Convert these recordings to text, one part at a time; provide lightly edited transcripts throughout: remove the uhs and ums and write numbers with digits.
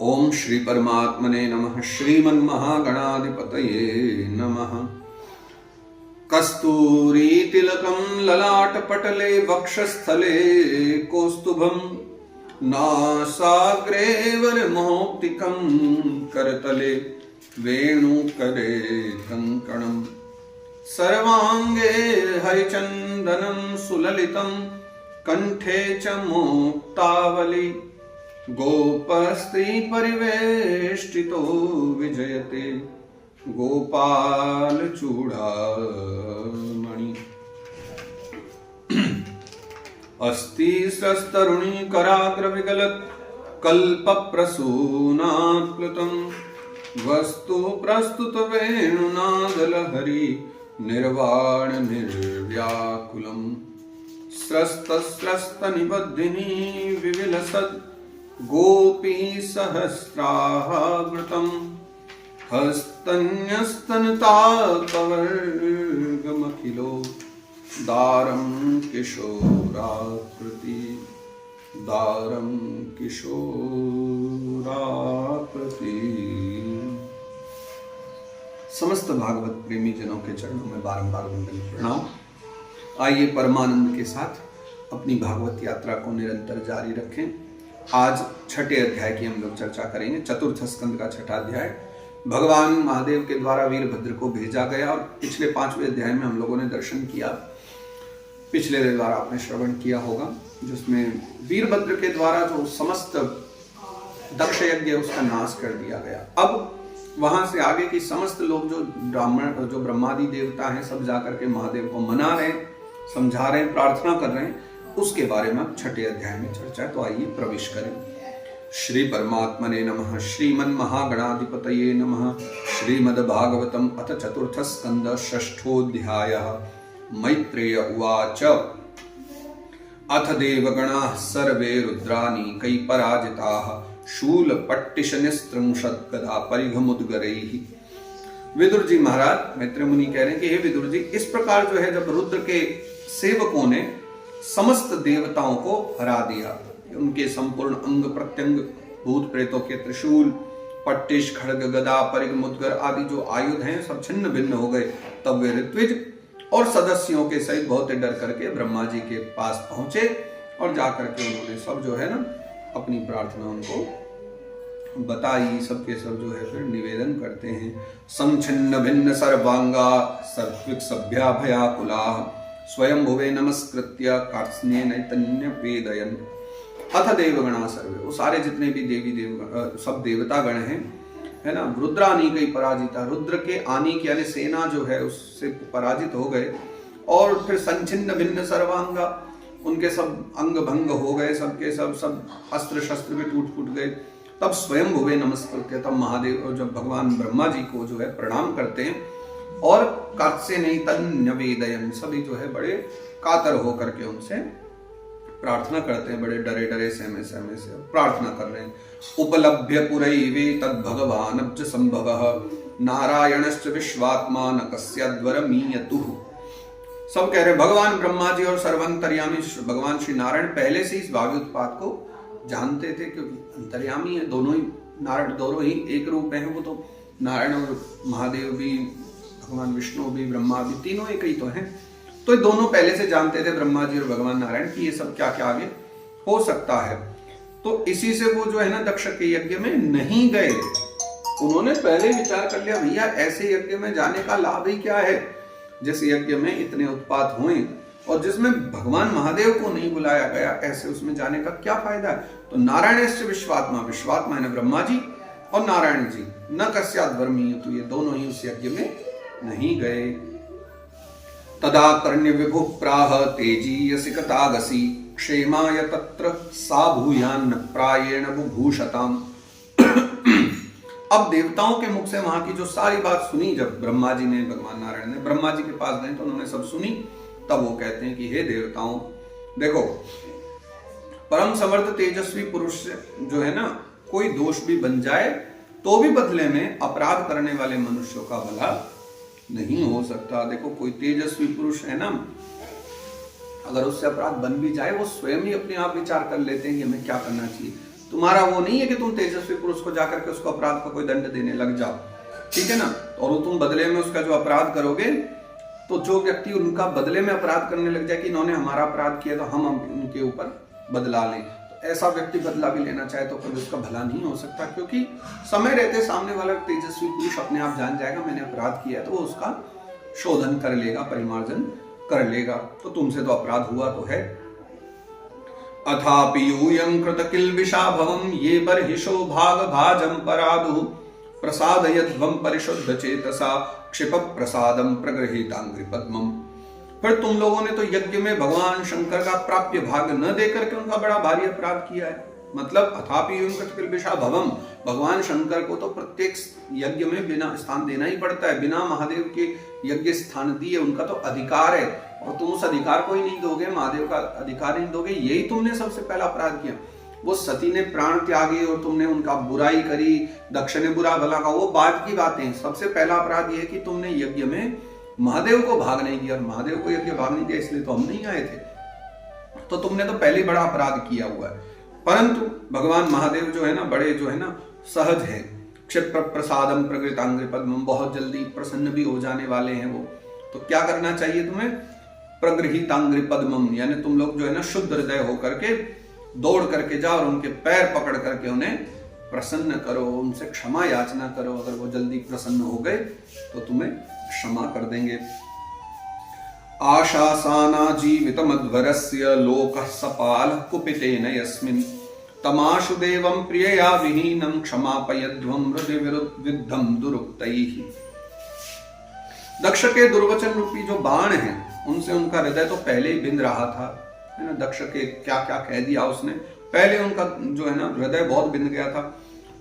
ओम श्री परमात्मने नमः। श्रीमन्महागणाधिपतये नमः। कस्तूरीतिलकं ललाटपटले वक्षस्थले कौस्तुभं नासाग्रे वरमौक्तिकं करतले वेणुकरे कङ्कणं सर्वाङ्गे हरिचन्दनं सुललितं कण्ठे च मुक्तावली गोपस्त्री परिवेष्टितो विजयते गोपाल चूड़ामणि अस्ति सस्तरुणी कराग्र विगलत कल्प प्रसूनाप्लुतं वस्तु प्रस्तुत वेणुनादलहरी निर्वाण निर्व्याकुलम् स्रस्त निबद्धिनी विविलसत् गोपी सहस्रावृतं हस्तन्यस्तनताकवर्गमखिलो दारं किशोराकृति समस्त भागवत प्रेमी जनों के चरणों में बारंबार वंदन प्रणाम। आइए परमानंद के साथ अपनी भागवत यात्रा को निरंतर जारी रखें। आज छठे अध्याय की हम लोग चर्चा करेंगे। चतुर्थ स्कंद का छठा अध्याय। भगवान महादेव के द्वारा वीरभद्र को भेजा गया और पिछले 5वें अध्याय में हम लोगों ने दर्शन किया। पिछले द्वारा आपने श्रवण किया होगा, जिसमें वीरभद्र के द्वारा जो समस्त दक्ष यज्ञ उसका नाश कर दिया गया। अब वहां से आगे की समस्त लोग जो ब्राह्मण जो ब्रह्मादि देवता हैं सब जाकर के महादेव को मना रहे, समझा रहे, प्रार्थना कर रहे हैं। उसके बारे में छठे अध्याय में चर्चा। तो आइए प्रवेश करें। श्री परमात्मने नमः। श्रीमन्महागणाधिपतये नमः। श्रीमद्भागवतम् अथ चतुर्थ स्कंद षष्ठोऽध्यायः। मैत्रेय उवाच अथ देवगणाः सर्वे रुद्रानीकै पराजिताः शूलपट्टिशनिस्त्रिंशत् गदा परिघमुद्गरैः। विदुर जी महाराज, मैत्रेय मुनि कह रहे हैं कि हे विदुर जी, इस प्रकार जो है जब रुद्र के सेवकों ने समस्त देवताओं को हरा दिया, उनके संपूर्ण अंग प्रत्यंग भूत प्रेतों के त्रिशूल पट्टिश खड्ग गदा परिघ मुद्गर आदि जो आयुध हैं सब छिन्न भिन्न हो गए, तब वे ऋत्विज और सदस्यों के सहित बहुत डर करके ब्रह्मा जी के पास पहुंचे और जाकर के उन्होंने सब जो है ना अपनी प्रार्थना उनको बताई। सबके सब जो है फिर निवेदन करते हैं। संछिन्न भिन्न सर्वांगा सर्विक सभ्या भयाकुला स्वयं भुवे नमस्कृत्य कार्त्स्न्ये नैतन्य वेदयन्। अथ देवगणा सर्वे, वो सारे जितने भी देवी देव सब देवता गण हैं, है ना, रुद्रानीकै पराजिता, रुद्र के आनीक यानी सेना जो है उससे पराजित हो गए। और फिर संचिन्न भिन्न सर्वांगा, उनके सब अंग भंग हो गए, सबके सब अस्त्र शस्त्र भी टूट फूट गए। तब स्वयं भुवे नमस्कृत्य, तब महादेव जब भगवान ब्रह्मा जी को जो है प्रणाम करते हैं और कार्त्स्न्ये नैतन्य वेदयन्, सभी जो है बड़े कातर होकर के उनसे प्रार्थना करते हैं, बड़े डरे डरे सहमे सहमे से प्रार्थना कर रहे हैं। उपलभ्य पुरैवे तद् भगवानब्ज संभवः नारायणश्च विश्वात्मा न कस्याद्वरमीयतुः। सब कह रहे भगवान ब्रह्मा जी और सर्वांतर्यामी भगवान श्री नारायण पहले से इस भाव्योत्पाद को जानते थे, क्योंकि अंतर्यामी है, दोनों ही नारायण, दोनों ही एक रूप है। वो तो नारायण और महादेव भी, भगवान विष्णु भी, ब्रह्मा भी, तीनों एक ही तो हैं। तो दोनों पहले से जानते थे ब्रह्मा जी और भगवान नारायण की ये सब क्या क्या आगे हो सकता है। तो इसी से वो जो है ना दक्ष के यज्ञ में नहीं गए। उन्होंने पहले विचार कर लिया, भैया ऐसे यज्ञ में जाने का लाभ ही क्या है, जिस यज्ञ में इतने उत्पात हुए और जिसमें भगवान महादेव को नहीं बुलाया गया, ऐसे उसमें जाने का क्या फायदा है। तो नारायणश्च विश्वात्मा, विश्वात्मा है ब्रह्मा जी और नारायण जी, न कस्याद्वरमीयतु, ये दोनों ही उस यज्ञ में नहीं गए। तदा कर्ण्य विभु प्राह तेजीयसि कथागसी क्षेमाय तत्र सा भूयान्न प्रायेण बुभूषताम्। अब देवताओं के मुख से वहां की जो सारी बात सुनी, जब ब्रह्मा जी ने, भगवान नारायण ने ब्रह्मा जी के पास गए तो उन्होंने सब सुनी। तब वो कहते हैं कि हे देवताओं, देखो परम समर्थ तेजस्वी पुरुष जो है ना, कोई दोष भी बन जाए तो भी बदले में अपराध करने वाले मनुष्यों का भला नहीं हो सकता। देखो कोई तेजस्वी पुरुष है ना, अगर उससे अपराध बन भी जाए वो स्वयं ही अपने आप विचार कर लेते हैं कि हमें क्या करना चाहिए। तुम्हारा वो नहीं है कि तुम तेजस्वी पुरुष को जाकर के उसको अपराध का कोई दंड देने लग जाओ, ठीक है ना। और तुम बदले में उसका जो अपराध करोगे, तो जो व्यक्ति उनका बदले में अपराध करने लग जाए कि इन्होंने हमारा अपराध किया तो हम उनके ऊपर बदला लें, तो ऐसा व्यक्ति बदला भी लेना चाहे तो कभी उसका भला नहीं हो सकता, क्योंकि समय रहते सामने वाला तेजस्वी पुरुष अपने आप जान जाएगा मैंने अपराध किया है, तो वो उसका शोधन कर लेगा, परिमार्जन कर लेगा। तो तुमसे तो अपराध हुआ तो है। अथापि यूयं कृत किल्बिषा भवं ये बर्हिषो भाग भाजं परादु प्रसादयध्वं परिशुद्ध चेतसा क्षिप प्रसादम प्रगृहीतांग्रि पद्मम। फिर तुम लोगों ने तो यज्ञ में भगवान शंकर का प्राप्य भाग न देकर के उनका बड़ा भारी अपराध किया है। मतलब अथापि यूयं कृत किल्बिषा भवम, भगवान शंकर को तो प्रत्येक यज्ञ में बिना स्थान देना ही पड़ता है, बिना महादेव के यज्ञ स्थान दिए उनका तो अधिकार है, और तुम उस अधिकार को ही नहीं दोगे, महादेव का अधिकार नहीं दोगे, यही तुमने सबसे पहला अपराध किया। वो सती ने प्राण त्यागे और तुमने उनका बुराई करी, दक्ष ने बुरा भला का, वो बाद की बातें। सबसे पहला अपराध ये कि तुमने यज्ञ में महादेव को भाग नहीं दिया, महादेव को यज्ञ भाग नहीं दिया इसलिए तो हम नहीं आए थे, तो तुमने तो पहले बड़ा अपराध किया हुआ है। परंतु भगवान महादेव जो है ना, बड़े जो है ना सहज है, क्षिप्र प्रसादम प्रगृहीतांग्रि पद्मम, बहुत जल्दी प्रसन्न भी हो जाने वाले हैं वो। तो क्या करना चाहिए तुम्हें? प्रगृहीतांग्रि पद्मम, यानी तुम लोग जो है ना शुद्ध हृदय होकर के दौड़ करके जाओ और उनके पैर पकड़ करके उन्हें प्रसन्न करो, उनसे क्षमा याचना करो। अगर वो जल्दी प्रसन्न हो गए तो तुम्हें क्षमा कर देंगे। आशासाना जीवितमध्वरस्य लोकः सपालः कुपितेन यस्मिन् तमाशु देवं प्रियया विहीनं क्षमापयध्वं हृदय विद्धं दुरुक्तैः। दक्ष के दुर्वचन रूपी जो बाण हैं उनसे उनका हृदय तो पहले ही बिंद रहा था, है ना। दक्ष के क्या क्या कह दिया उसने, पहले उनका जो है ना हृदय बहुत बिंद गया था।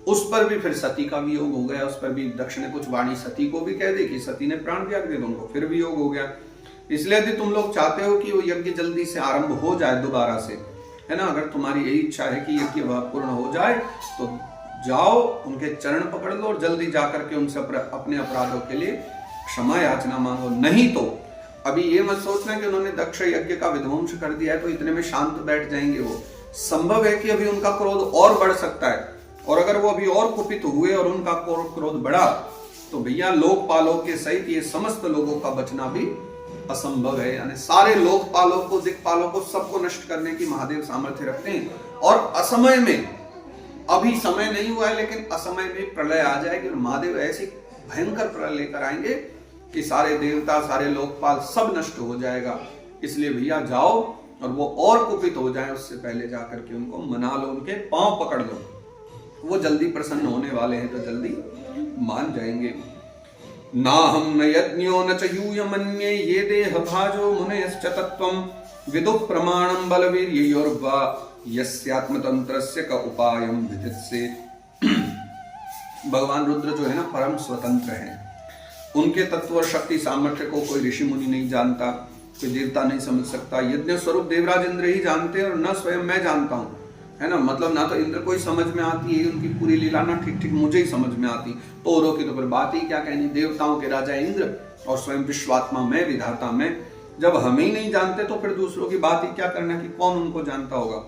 उस पर भी फिर सती का वियोग हो गया, उस पर भी दक्ष ने कुछ वाणी सती को भी कह दी कि सती ने प्राण त्याग दिया, उनको फिर वियोग हो गया। इसलिए यदि तुम लोग चाहते हो कि वो यज्ञ जल्दी से आरंभ हो जाए दोबारा से, है ना, अगर तुम्हारी यही इच्छा है कि यज्ञ पूर्ण हो जाए तो जाओ उनके चरण पकड़ लो और जल्दी जाकर के उनसे अपने अपराधों के लिए क्षमा याचना मांगो। नहीं तो अभी ये मत सोचना कि उन्होंने दक्ष यज्ञ का विध्वंस कर दिया है तो इतने में शांत बैठ जाएंगे। वो संभव है कि अभी उनका क्रोध और बढ़ सकता है, और अगर वो अभी और कुपित हुए और उनका क्रोध बढ़ा तो भैया लोकपालों के सहित ये समस्त लोगों का बचना भी असंभव है। यानी सारे लोकपालों को, दिक्पालों को, सबको नष्ट करने की महादेव सामर्थ्य रखते हैं। और असमय में, अभी समय नहीं हुआ है लेकिन असमय में प्रलय आ जाएगी और महादेव ऐसी भयंकर प्रलय लेकर आएंगे कि सारे देवता, सारे लोकपाल सब नष्ट हो जाएगा। इसलिए भैया जाओ और वो और कुपित हो जाए उससे पहले जाकर के उनको मना लो, उनके पांव पकड़ लो। वो जल्दी प्रसन्न होने वाले हैं तो जल्दी मान जाएंगे। ना हम न यज्ञो न च यूयमन्ये ये देह भाजो मुनयश्च तत्त्वं विदु प्रमाणं बलवीर्ययोर्वा यस्यात्मतंत्रस्य का उपायं विदित्से। भगवान रुद्र जो है ना परम स्वतंत्र हैं, उनके तत्व और शक्ति सामर्थ्य को कोई ऋषि मुनि नहीं जानता, कोई देवता नहीं समझ सकता। यज्ञ स्वरूप देवराज इंद्र ही जानते हैं और न स्वयं मैं जानता हूँ, है ना। मतलब ना तो इंद्र को ही समझ में आती है उनकी पूरी लीला, ना ठीक ठीक मुझे ही समझ में आती। तो औरों की तो फिर बात ही क्या कहनी, देवताओं के राजा इंद्र और स्वयं विश्वात्मा मैं, विधाता मैं। जब हम ही नहीं जानते तो फिर दूसरों की बात ही क्या करना कि कौन उनको जानता होगा।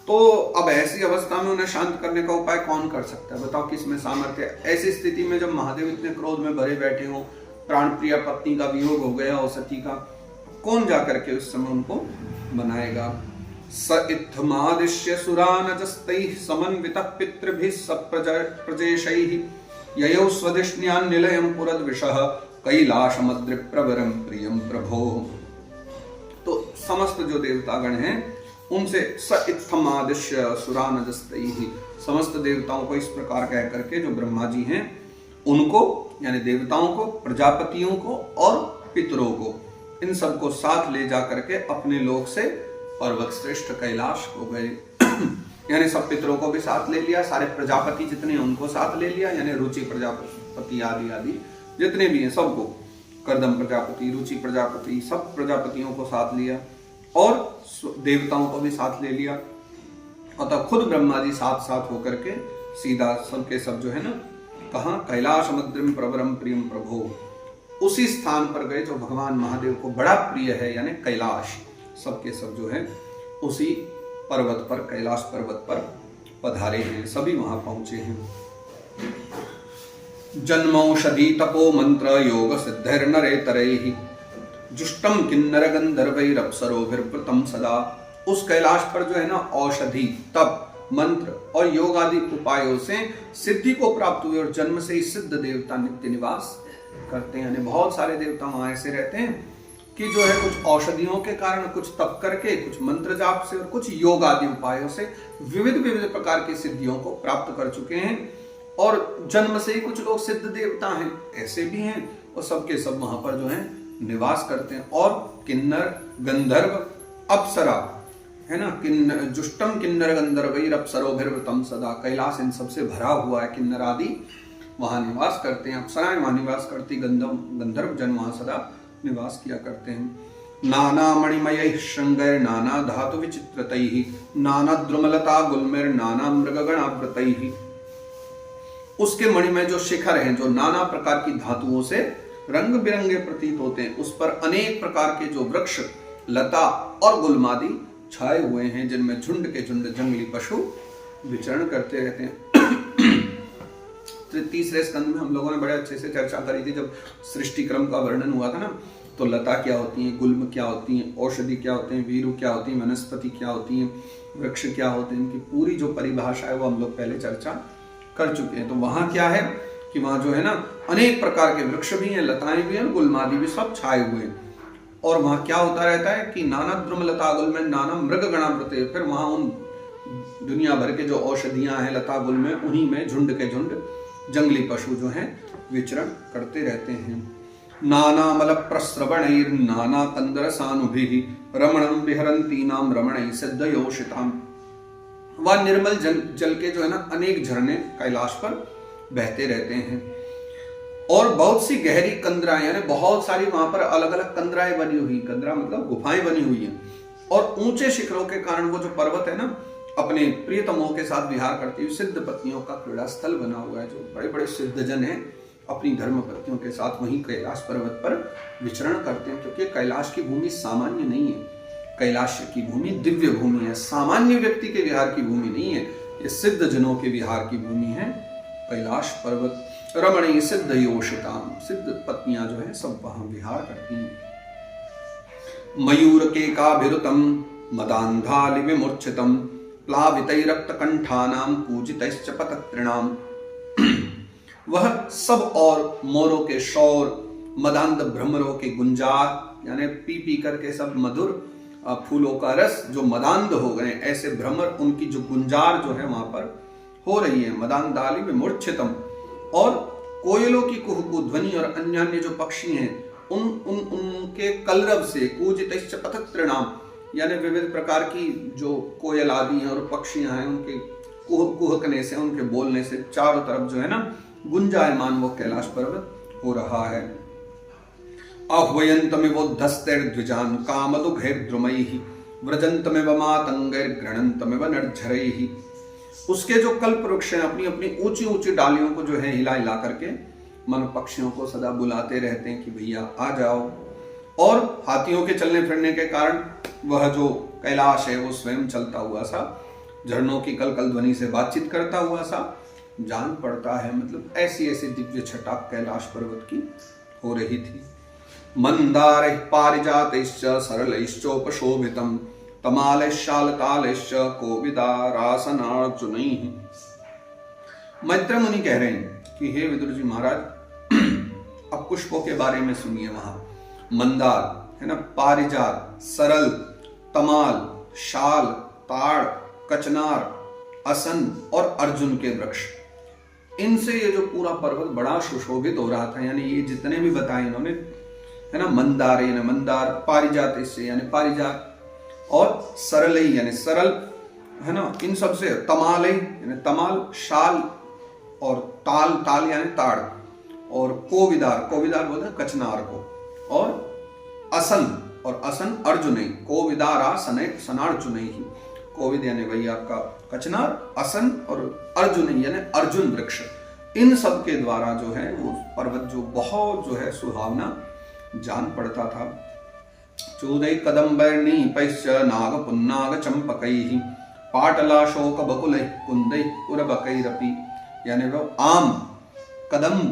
तो अब ऐसी अवस्था में उन्हें शांत करने का उपाय कौन कर सकता है, बताओ किसमें सामर्थ्य है। ऐसी स्थिति में जब महादेव इतने क्रोध में भरे बैठे हो, प्राण प्रिय पत्नी का वियोग हो गया और सती का, कौन जाकर के उस समय उनको बनाएगा। स इत्थमादिश्य सुरानजस्तैः समन्वितः पितृभिः सप्रजेशैः ययौ स्वधिष्ण्यान् निलयं पुरद्विषः कैलाशमद्रिप्रवरं प्रियं प्रभो। तो समस्त जो देवतागण हैं उनसे स इत्थमादिश्य सुरानजस्तैः, समस्त देवताओं को इस प्रकार कह करके जो ब्रह्मा जी हैं उनको, यानी देवताओं को, प्रजापतियों को और पितरों को, इन सबको साथ ले जा करके अपने लोक से पर्वत श्रेष्ठ कैलाश को गए। यानी सब पितरों को भी साथ ले लिया, सारे प्रजापति जितने उनको साथ ले लिया, यानी रुचि प्रजापति आदि आदि जितने भी हैं सबको, कर्दम प्रजापति, रुचि प्रजापति, सब प्रजापतियों को साथ लिया और देवताओं को भी साथ ले लिया। और तब खुद ब्रह्मा जी साथ साथ होकर के सीधा सबके सब जो है ना, कहाँ, कैलाश मद्रिम प्रवरम प्रियम प्रभो, उसी स्थान पर गए जो भगवान महादेव को बड़ा प्रिय है, यानी कैलाश। सबके सब जो है उसी पर्वत पर, कैलाश पर्वत पर पधारे हैं, सभी वहां पहुंचे हैं। जन्मौषधि तपो मंत्र योग सिद्धिर्नरे तरैहि जुष्टम किन्नर गंधर्वैरप्सरोभिर्वृतं सदा। उस कैलाश पर जो है ना औषधि, तप, मंत्र और योग आदि उपायों से सिद्धि को प्राप्त हुए और जन्म से ही सिद्ध देवता नित्य निवास करते हैं। यानी बहुत सारे देवता वहां ऐसे रहते हैं कि जो है कुछ औषधियों के कारण, कुछ तप करके, कुछ मंत्र जाप से और कुछ योग आदि उपायों से विविध विविध प्रकार की सिद्धियों को प्राप्त कर चुके हैं। और जन्म से ही कुछ लोग सिद्ध देवता हैं, ऐसे भी हैं, और सबके सब वहां पर जो है निवास करते हैं। और किन्नर, गंधर्व, अप्सरा है ना, जुष्टम किन्नर गंधर्वैर अप्सरोभिर्वृतं सदा। कैलाश इन सबसे भरा हुआ है, किन्नर आदि वहां निवास करते हैं, अप्सराएं वहां निवास करती, गंधर्व जन वहां सदा निवास किया करते हैं। नाना मणिमय श्रृंगैर नाना धातु विचित्रतैहि नाना द्रुमलता गुल्मेर नाना मृगगणावृतैहि। उसके मणिमय जो शिखर हैं, जो नाना प्रकार की धातुओं से रंग बिरंगे प्रतीत होते हैं, उस पर अनेक प्रकार के जो वृक्ष, लता और गुल्मादि छाए हुए हैं, जिनमें झुंड के झुंड जंगली पशु विचरण करते रहते हैं। तीसरे स्कंद में हम लोगों ने बड़े अच्छे से चर्चा करी थी, जब सृष्टि क्रम का वर्णन हुआ था ना, तो लता क्या होती है, गुल्म क्या होती है, औषधि क्या होते हैं, वीरु क्या होती है, वनस्पति क्या होती है, वृक्ष क्या होते हैं, इनकी पूरी जो परिभाषा है वो हम लोग पहले चर्चा कर चुके हैं। तो वहां क्या है कि वहां जो है ना अनेक प्रकार के वृक्ष भी हैं, लताएं भी हैं, गुल्मादि भी सब छाए हुए हैं। और वहां क्या होता रहता है कि नाना द्रुमलता गुल में नाना मृग गणावृते, फिर वहां उन दुनिया भर के जो औषधियां हैं लता गुल में, उन्हीं में झुंड के झुंड जंगली पशु जो हैं विचरण करते रहते हैं। नाना मल प्रस्रवणैर नाना कंदरसानुभिः रमणं विहरन्तीनां रमणैः सिद्धयोषिताम्। वह निर्मल जल के जो है ना अनेक झरने कैलाश पर बहते रहते हैं, और बहुत सी गहरी कंदराएं, यानी बहुत सारी वहां पर अलग अलग कंदराएं बनी हुई, कंदरा मतलब गुफाएं बनी हुई हैं, और ऊंचे शिखरों के कारण वो जो पर्वत है ना अपने प्रियतमों के साथ विहार करती हुई सिद्ध पत्नियों का क्रीड़ा स्थल बना हुआ है। जो बड़े बड़े सिद्ध जन हैं अपनी धर्म पत्नियों के साथ वहीं कैलाश पर्वत पर विचरण करते हैं, क्योंकि कैलाश की भूमि सामान्य नहीं है, कैलाश की भूमि दिव्य भूमि है, सामान्य व्यक्ति के विहार की भूमि नहीं है, ये सिद्ध जनों के विहार की भूमि है कैलाश पर्वत। रमणी सिद्ध योषिताम, सिद्ध पत्नियां जो है सब वहां विहार करती हैं। मयूर के काभिरुतम मदांधालि विमूर्छितम प्लावितैरक्त कंठानाम पूजितैश्च पतत्रिणाम। वह सब और मोरों के शौर, मदांध भ्रमरों के गुंजार, यानी पी पी करके सब मधुर फूलों का रस जो मदांध हो गए, ऐसे भ्रमर, उनकी जो गुंजार जो है वहां पर हो रही है। मदांधालि विमूर्छितम, और कोयलों की कुहू ध्वनि और अन्य जो पक्षी हैं उनके कलरव से, कूजितैश्च पतत्रिणाम, यानी विविध प्रकार की जो कोयल आदि हैं और पक्षियां हैं, उनके कुहकने से, उनके बोलने से चारों तरफ जो है ना गुंजायमान वो कैलाश पर्वत हो रहा है। आह्वयन्तमिवोद्धस्तैर्द्विजान् कामदुघैर्द्रुमैः व्रजन्तमिव मातंगैर्गृह्णन्तमिव निर्झरैः। उसके जो कल्प वृक्ष हैं अपनी अपनी ऊंची ऊंची डालियों को जो है हिला हिला करके मन पक्षियों को सदा बुलाते रहते हैं कि भैया आ जाओ। और हाथियों के चलने फिरने के कारण वह जो कैलाश है वो स्वयं चलता हुआ सा, झरनों की कलकल ध्वनि से बातचीत करता हुआ सा जान पड़ता है। मतलब ऐसी ऐसी दिव्य छटा कैलाश पर्वत की हो रही थी। मंदारैः पारिजातैश्च सरलैश्चोपशोभितं तमालैश्चालतालैश्च कोविदारासनार्जुनैः। मैत्र मुनि कह रहे हैं कि हे विदुर जी महाराज, अब पुष्पों के बारे में सुनिए। वहां मंदार है ना, पारिजात, सरल, तमाल, शाल, ताड़, कचनार, असन और अर्जुन के वृक्ष, इनसे ये जो पूरा पर्वत बड़ा सुशोभित हो रहा था। यानी ये जितने भी बताए इन्होंने है ना, मंदार यानी मंदार, पारिजात इससे यानी पारिजात, और सरलई यानी सरल है ना, इन सबसे तमालई यानी तमाल, शाल और ताल, ताल यानी ताड़, और कोविदार, कोविदार बोलते हैं कचनार को, और असन, और असन अर्जुनई, कोविदारा सनय सनार्जुनई। कोविद यानी वही आपका कचनार, असन और अर्जुनई यानी अर्जुन वृक्ष, इन सब के द्वारा जो है वो पर्वत जो बहुत जो है सुहावना जान पड़ता था। चूदै कदम्बर्णी पैश्च नाग पुन्नाग चंपकैः पाटलाशोक बकुलै कुंदै उर्वकैरपि, यानी वो आम, कदम्ब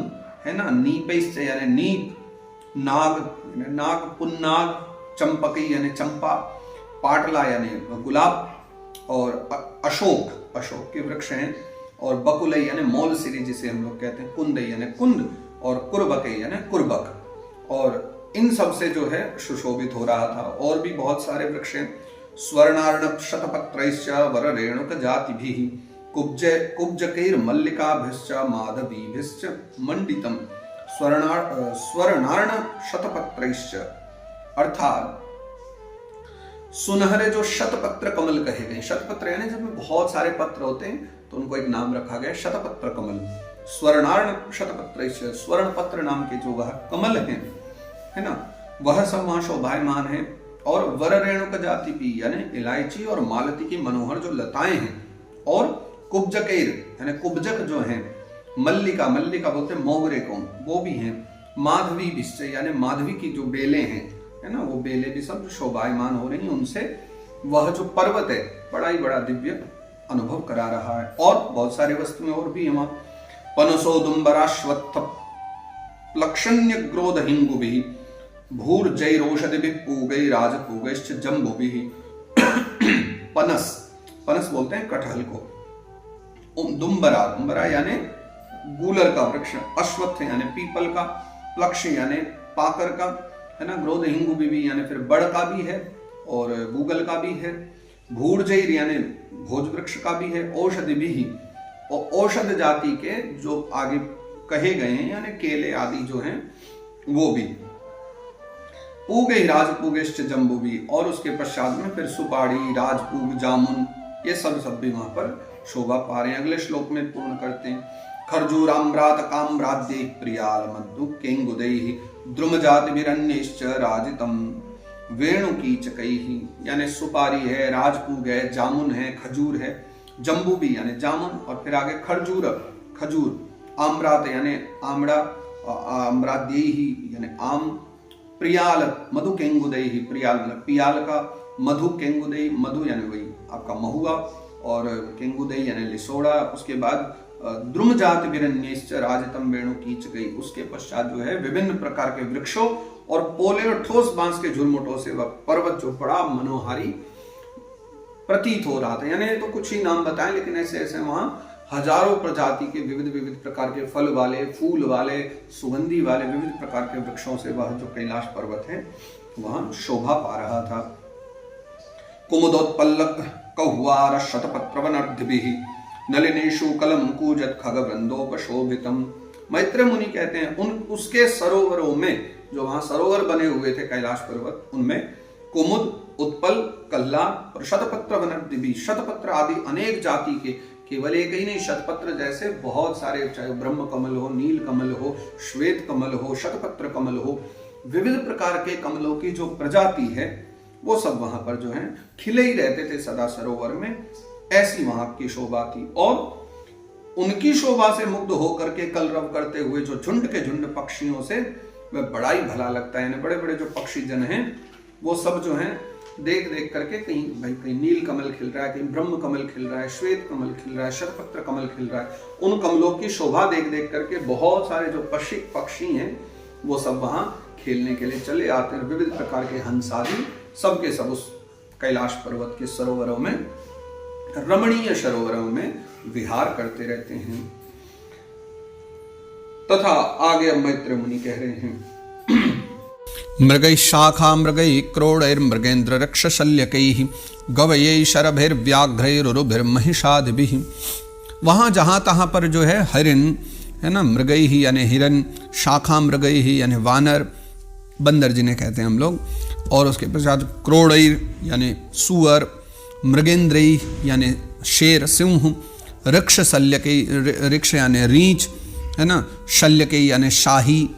है ना, नीपैश्च यानी नीप, नाग यानी नाग, पुन्नाग, चंपकी यानी चंपा, पाटला यानी गुलाब, और अशोक, अशोक के वृक्ष हैं, और बकुलई यानी मोलसिरी जिसे हम लोग कहते हैं, कुंद यानी कुंद, और कुर्बके यानी कुर्बक, और इन सब से जो है सुशोभित हो रहा था। और भी बहुत सारे वृक्ष हैं। स्वर्णार्णव शतपत्रैश्च वर रेणुक जातिभिः कुब्जकैर मल्लिकाभिश्च माधवीभिश्च मंडितम स्वर्णार्ण शतपत्रैश्च, अर्थात सुनहरे जो शतपत्र कमल कहे गए। शतपत्र यानी जब बहुत सारे पत्र होते हैं तो उनको एक नाम रखा गया शतपत्र कमल। स्वर्णार्ण शतपत्रैश्च, स्वर्ण पत्र नाम के जो वह कमल हैं, है ना, वह सब वहां शोभायमान है। और वर रेणुक जाति भी यानी इलायची और मालती की मनोहर जो लताएं हैं, और कुब्जकैर यानी कुब्जक जो हैं, मल्लिका, मल्लिका बोलते हैं मोगरे को, वो भी हैं, माधवी विश्च यानी माधवी की जो बेलें हैं, है ना, वो बेलें भी सब शोभायमान हो रही हैं। उनसे वह जो पर्वत है बड़ा ही बड़ा दिव्य अनुभव करा रहा है। और बहुत सारे वस्तुएं और भी है वहां। पनसोदुम्बराश्वत्थ प्लक्षण्य ग्रोध हिंगुभिः भूर्जैरोषधिभिः पूगै राजपूगैश्च जम्बुभिः। पनस, पनस बोलते हैं कटहल को। दुम्बरा, दुम्बरा यानी गूलर का वृक्ष, अश्वत्थ यानी पीपल का, प्लक्ष यानी पाकर का, है ना, ग्रोध हिंगुभिः यानी फिर बड़ का भी है और गूगल का भी है, भूर्जैर यानी भोज वृक्ष का भी है, औषधि भी, और औषध जाति के जो आगे कहे गए हैं यानी केले आदि जो हैं वो भी। पूगे राजपूगेश्च जम्बू भी, और उसके पश्चात में फिर सुपाड़ी, राजपूग, जामुन, ये सब भी वहां पर शोभा पा रहे हैं। अगले श्लोक में पूर्ण करते हैं। खर्जूराम्रात काम्राद्यै प्रियाल मधु केंगुदैहि द्रुमजातिभिरन्यैश्च राजितम वेणुकीचकैहि, यानी सुपारी है, राजपूग है, जामुन है, खजूर है, जम्बू भी यानी जामुन, और फिर आगे खरजूर, खजूर, आम्रात यानी आमड़ा, आम्राद्यैहि यानी आम, प्रियाल मधु केंगुदैहि, प्रियाल मतलब पियाल का, मधु केंगुदै, मधु यानी वही आपका महुआ, और केंगुदै यानी लिसोड़ा। उसके बाद द्रुम जाति विरण्यश्च राजितम वेणुकीचकै, उसके पश्चात जो है विभिन्न प्रकार के वृक्षों और पोले और ठोस बांस के झुरमुटों से वह पर्वत जो बड़ा मनोहारी प्रतीत हो रहा था। यानी तो कुछ ही नाम बताएं, लेकिन ऐसे ऐसे वहां हजारों प्रजाति के विविध विविध प्रकार के फल वाले, फूल वाले, सुगंधी वाले विविध प्रकार के वृक्षों से वह जो कैलाश पर्वत है वहां शोभा पा रहा था। कुमुदोत्पल्लक कहुआर शतपत्रवनर्धिभिः नलिनेषु कलम कूजत खगवृंदोपशोभितम। मैत्रेय मुनि कहते हैं उन उसके सरोवरों में, जो वहां सरोवर बने हुए थे कैलाश पर्वत, उनमें कुमुद, उत्पल, कल्ला और शतपत्र वनर्धिभिः, शतपत्र आदि अनेक जाति के, केवल एक ही नहीं, शतपत्र जैसे बहुत सारे, चाहे ब्रह्म कमल हो, नील कमल हो, श्वेत कमल हो, शतपत्र कमल हो, विविध प्रकार के कमलों की जो प्रजाति है वो सब वहां पर जो है खिले ही रहते थे सदा सरोवर में। ऐसी वहां की शोभा थी। और उनकी शोभा से मुग्ध होकर के कलरव करते हुए जो झुंड के झुंड पक्षियों से वह बड़ा ही भला लगता है। बड़े बड़े जो पक्षी जन हैं वो सब जो हैं देख देख करके, कहीं नील कमल खिल रहा है, कहीं ब्रह्म कमल खिल रहा है, श्वेत कमल खिल रहा है, शतपत्र कमल खिल रहा है, उन कमलों की शोभा देख देख करके बहुत सारे जो पक्षी हैं वो सब वहां खेलने के लिए चले आते हैं। विविध प्रकार के हंस आदि सब के सब उस कैलाश पर्वत के सरोवरों में, रमणीय सरोवरों में विहार करते रहते हैं। तथा आगे मैत्रेय मुनि कह रहे हैं, मृगैः शाखा मृगैः क्रोडैर्मृगेन्द्र रक्षशल्यकैः गवयैः शरभैर्व्याघ्रैरुरुभिर्महिषादिभिः। वहाँ जहाँ तहाँ पर जो है हरिण, है ना, मृगैः यानी हिरन, शाखा मृगैः यानी वानर, बंदर जिन्हें कहते हैं हम लोग, और उसके पश्चात क्रोडैर यानी सुअर, मृगेन्द्रैः यानी शेर, सिंह, रक्षशल्यकैः ऋक्ष यानी रींछ, है ना, शल्यकैः यानी शाही,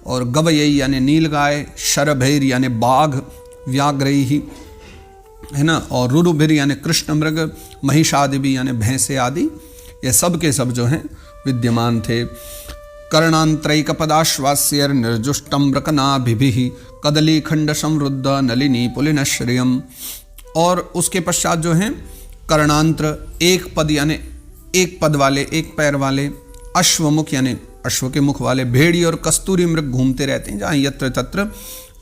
और गवयैः यानी नीलगाय, शरभैर यानी बाघ, व्याघ्रैः, है ना, और रुरुभिर यानी कृष्ण मृग, महिषादि यानी भैंसे आदि, ये सब के सब जो हैं विद्यमान थे। कर्णांतरैकपदाश्वास्य निर्जुष्टम रकनाभिभिः कदली खंड समृद्ध नलिनी पुलिनश्रियम। और उसके पश्चात जो हैं कर्णांत्र, एक पद यानी एक पद वाले, एक पैर वाले, अश्वमुख यानी अश्व के मुख वाले, भेड़ी और कस्तूरी मृग घूमते रहते हैं जहाँ यत्र तत्र।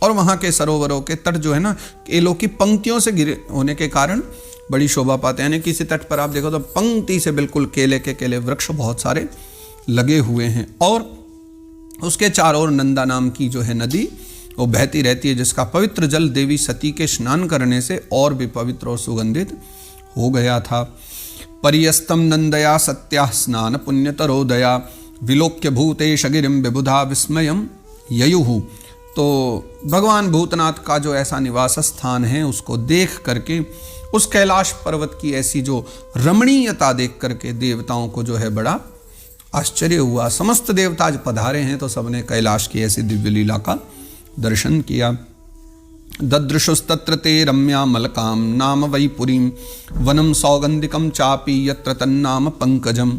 और वहाँ के सरोवरों के तट जो है ना, केलों की पंक्तियों से घिरे होने के कारण बड़ी शोभा पाते हैं। यानी किसी तट पर आप देखो तो पंक्ति से बिल्कुल केले के केले वृक्ष बहुत सारे लगे हुए हैं। और उसके चारों ओर नंदा नाम की जो है नदी वो बहती रहती है, जिसका पवित्र जल देवी सती के स्नान करने से और भी पवित्र और सुगंधित हो गया था। परियस्तम नंदया सत्या स्नान पुण्यतरोदया विलोक्य भूतेश गिरिम विबुधा विस्मयम ययुहु। तो भगवान भूतनाथ का जो ऐसा निवास स्थान है उसको देख करके, उस कैलाश पर्वत की ऐसी जो रमणीयता देख करके देवताओं को जो है बड़ा आश्चर्य हुआ। समस्त देवता आज पधारे हैं तो सबने कैलाश की ऐसी दिव्य लीला का दर्शन किया। ददृशुस्तत्र ते रम्या मलकाम नाम वै पुरीम वनम सौगंधिकम चापी यत्र तन्नाम पंकजम।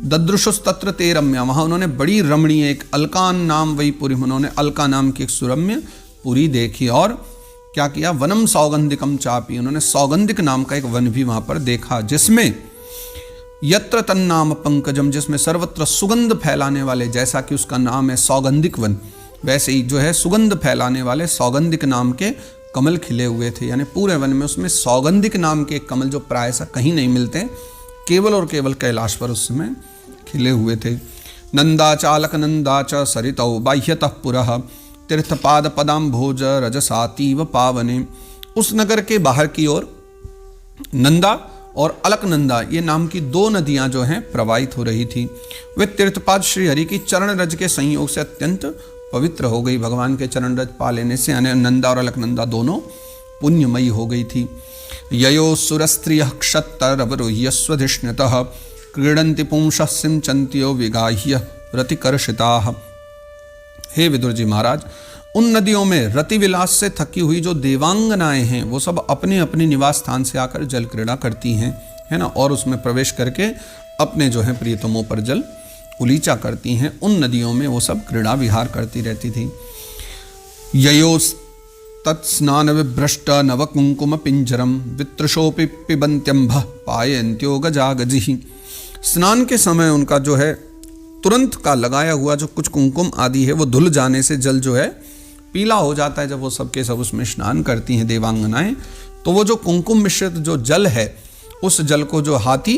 ददृशुस्तत्र ते रम्या, वहाँ उन्होंने बड़ी रमणीय एक अलकान नाम वै पुरीम, उन्होंने अलका नाम की एक सुरम्य पुरी देखी। और क्या किया, वनम सौगंधिकम चापी, उन्होंने सौगंधिक नाम का एक वन भी वहाँ पर देखा, जिसमें यत्र तन्नाम पंकजम, जिसमें सर्वत्र सुगंध फैलाने वाले, जैसा कि उसका नाम है सौगंधिक वन, वैसे ही जो है सुगंध फैलाने वाले सौगंधिक नाम के कमल खिले हुए थे। यानी पूरे वन में उसमें सौगंधिक नाम के कमल जो प्रायः कहीं नहीं मिलते, केवल और केवल कैलाश पर उस समय खिले हुए थे। नंदाचालक नंदाच सरितौ बाह्यतः पुरः तीर्थपाद पदाम्भोज रजसातीव पावने। उस नगर के बाहर की ओर नंदा और अलकनंदा ये नाम की दो नदियां जो हैं प्रवाहित हो रही थी। वे तीर्थपाद श्री हरि की चरण रज के संयोग से अत्यंत पवित्र हो गई। भगवान के चरण रज पा लेने से यानी नंदा और अलकनंदा दोनों पुण्यमयी हो गई थी। ययो सुरस्त्रियः क्षत्तरवरुह्य स्वधिष्णुतः क्रीडन्ति पुंसः सिंचन्त्यो विगाह्य रतिकर्षिताः। हे विदुर जी महाराज, उन नदियों में रति विलास से थकी हुई जो देवांगनाएं हैं वो सब अपने अपने निवास स्थान से आकर जल क्रीड़ा करती हैं, है ना, और उसमें प्रवेश करके अपने जो है प्रियतमों पर जल उलीचा करती हैं। उन नदियों में वो सब क्रीड़ा विहार करती रहती थी। ययो तत्स्नान विभ्रष्ट नव कुंकुम पिंजरम वित्रशोपि पिबंत्यंभ पायन्त्यो गजागजिहि। स्नान के समय उनका जो है तुरंत का लगाया हुआ जो कुछ कुंकुम आदि है वो धुल जाने से जल जो है पीला हो जाता है। जब वो सबके सब उसमें स्नान करती हैं देवांगनाएं, तो वो जो कुंकुम मिश्रित जो जल है उस जल को जो हाथी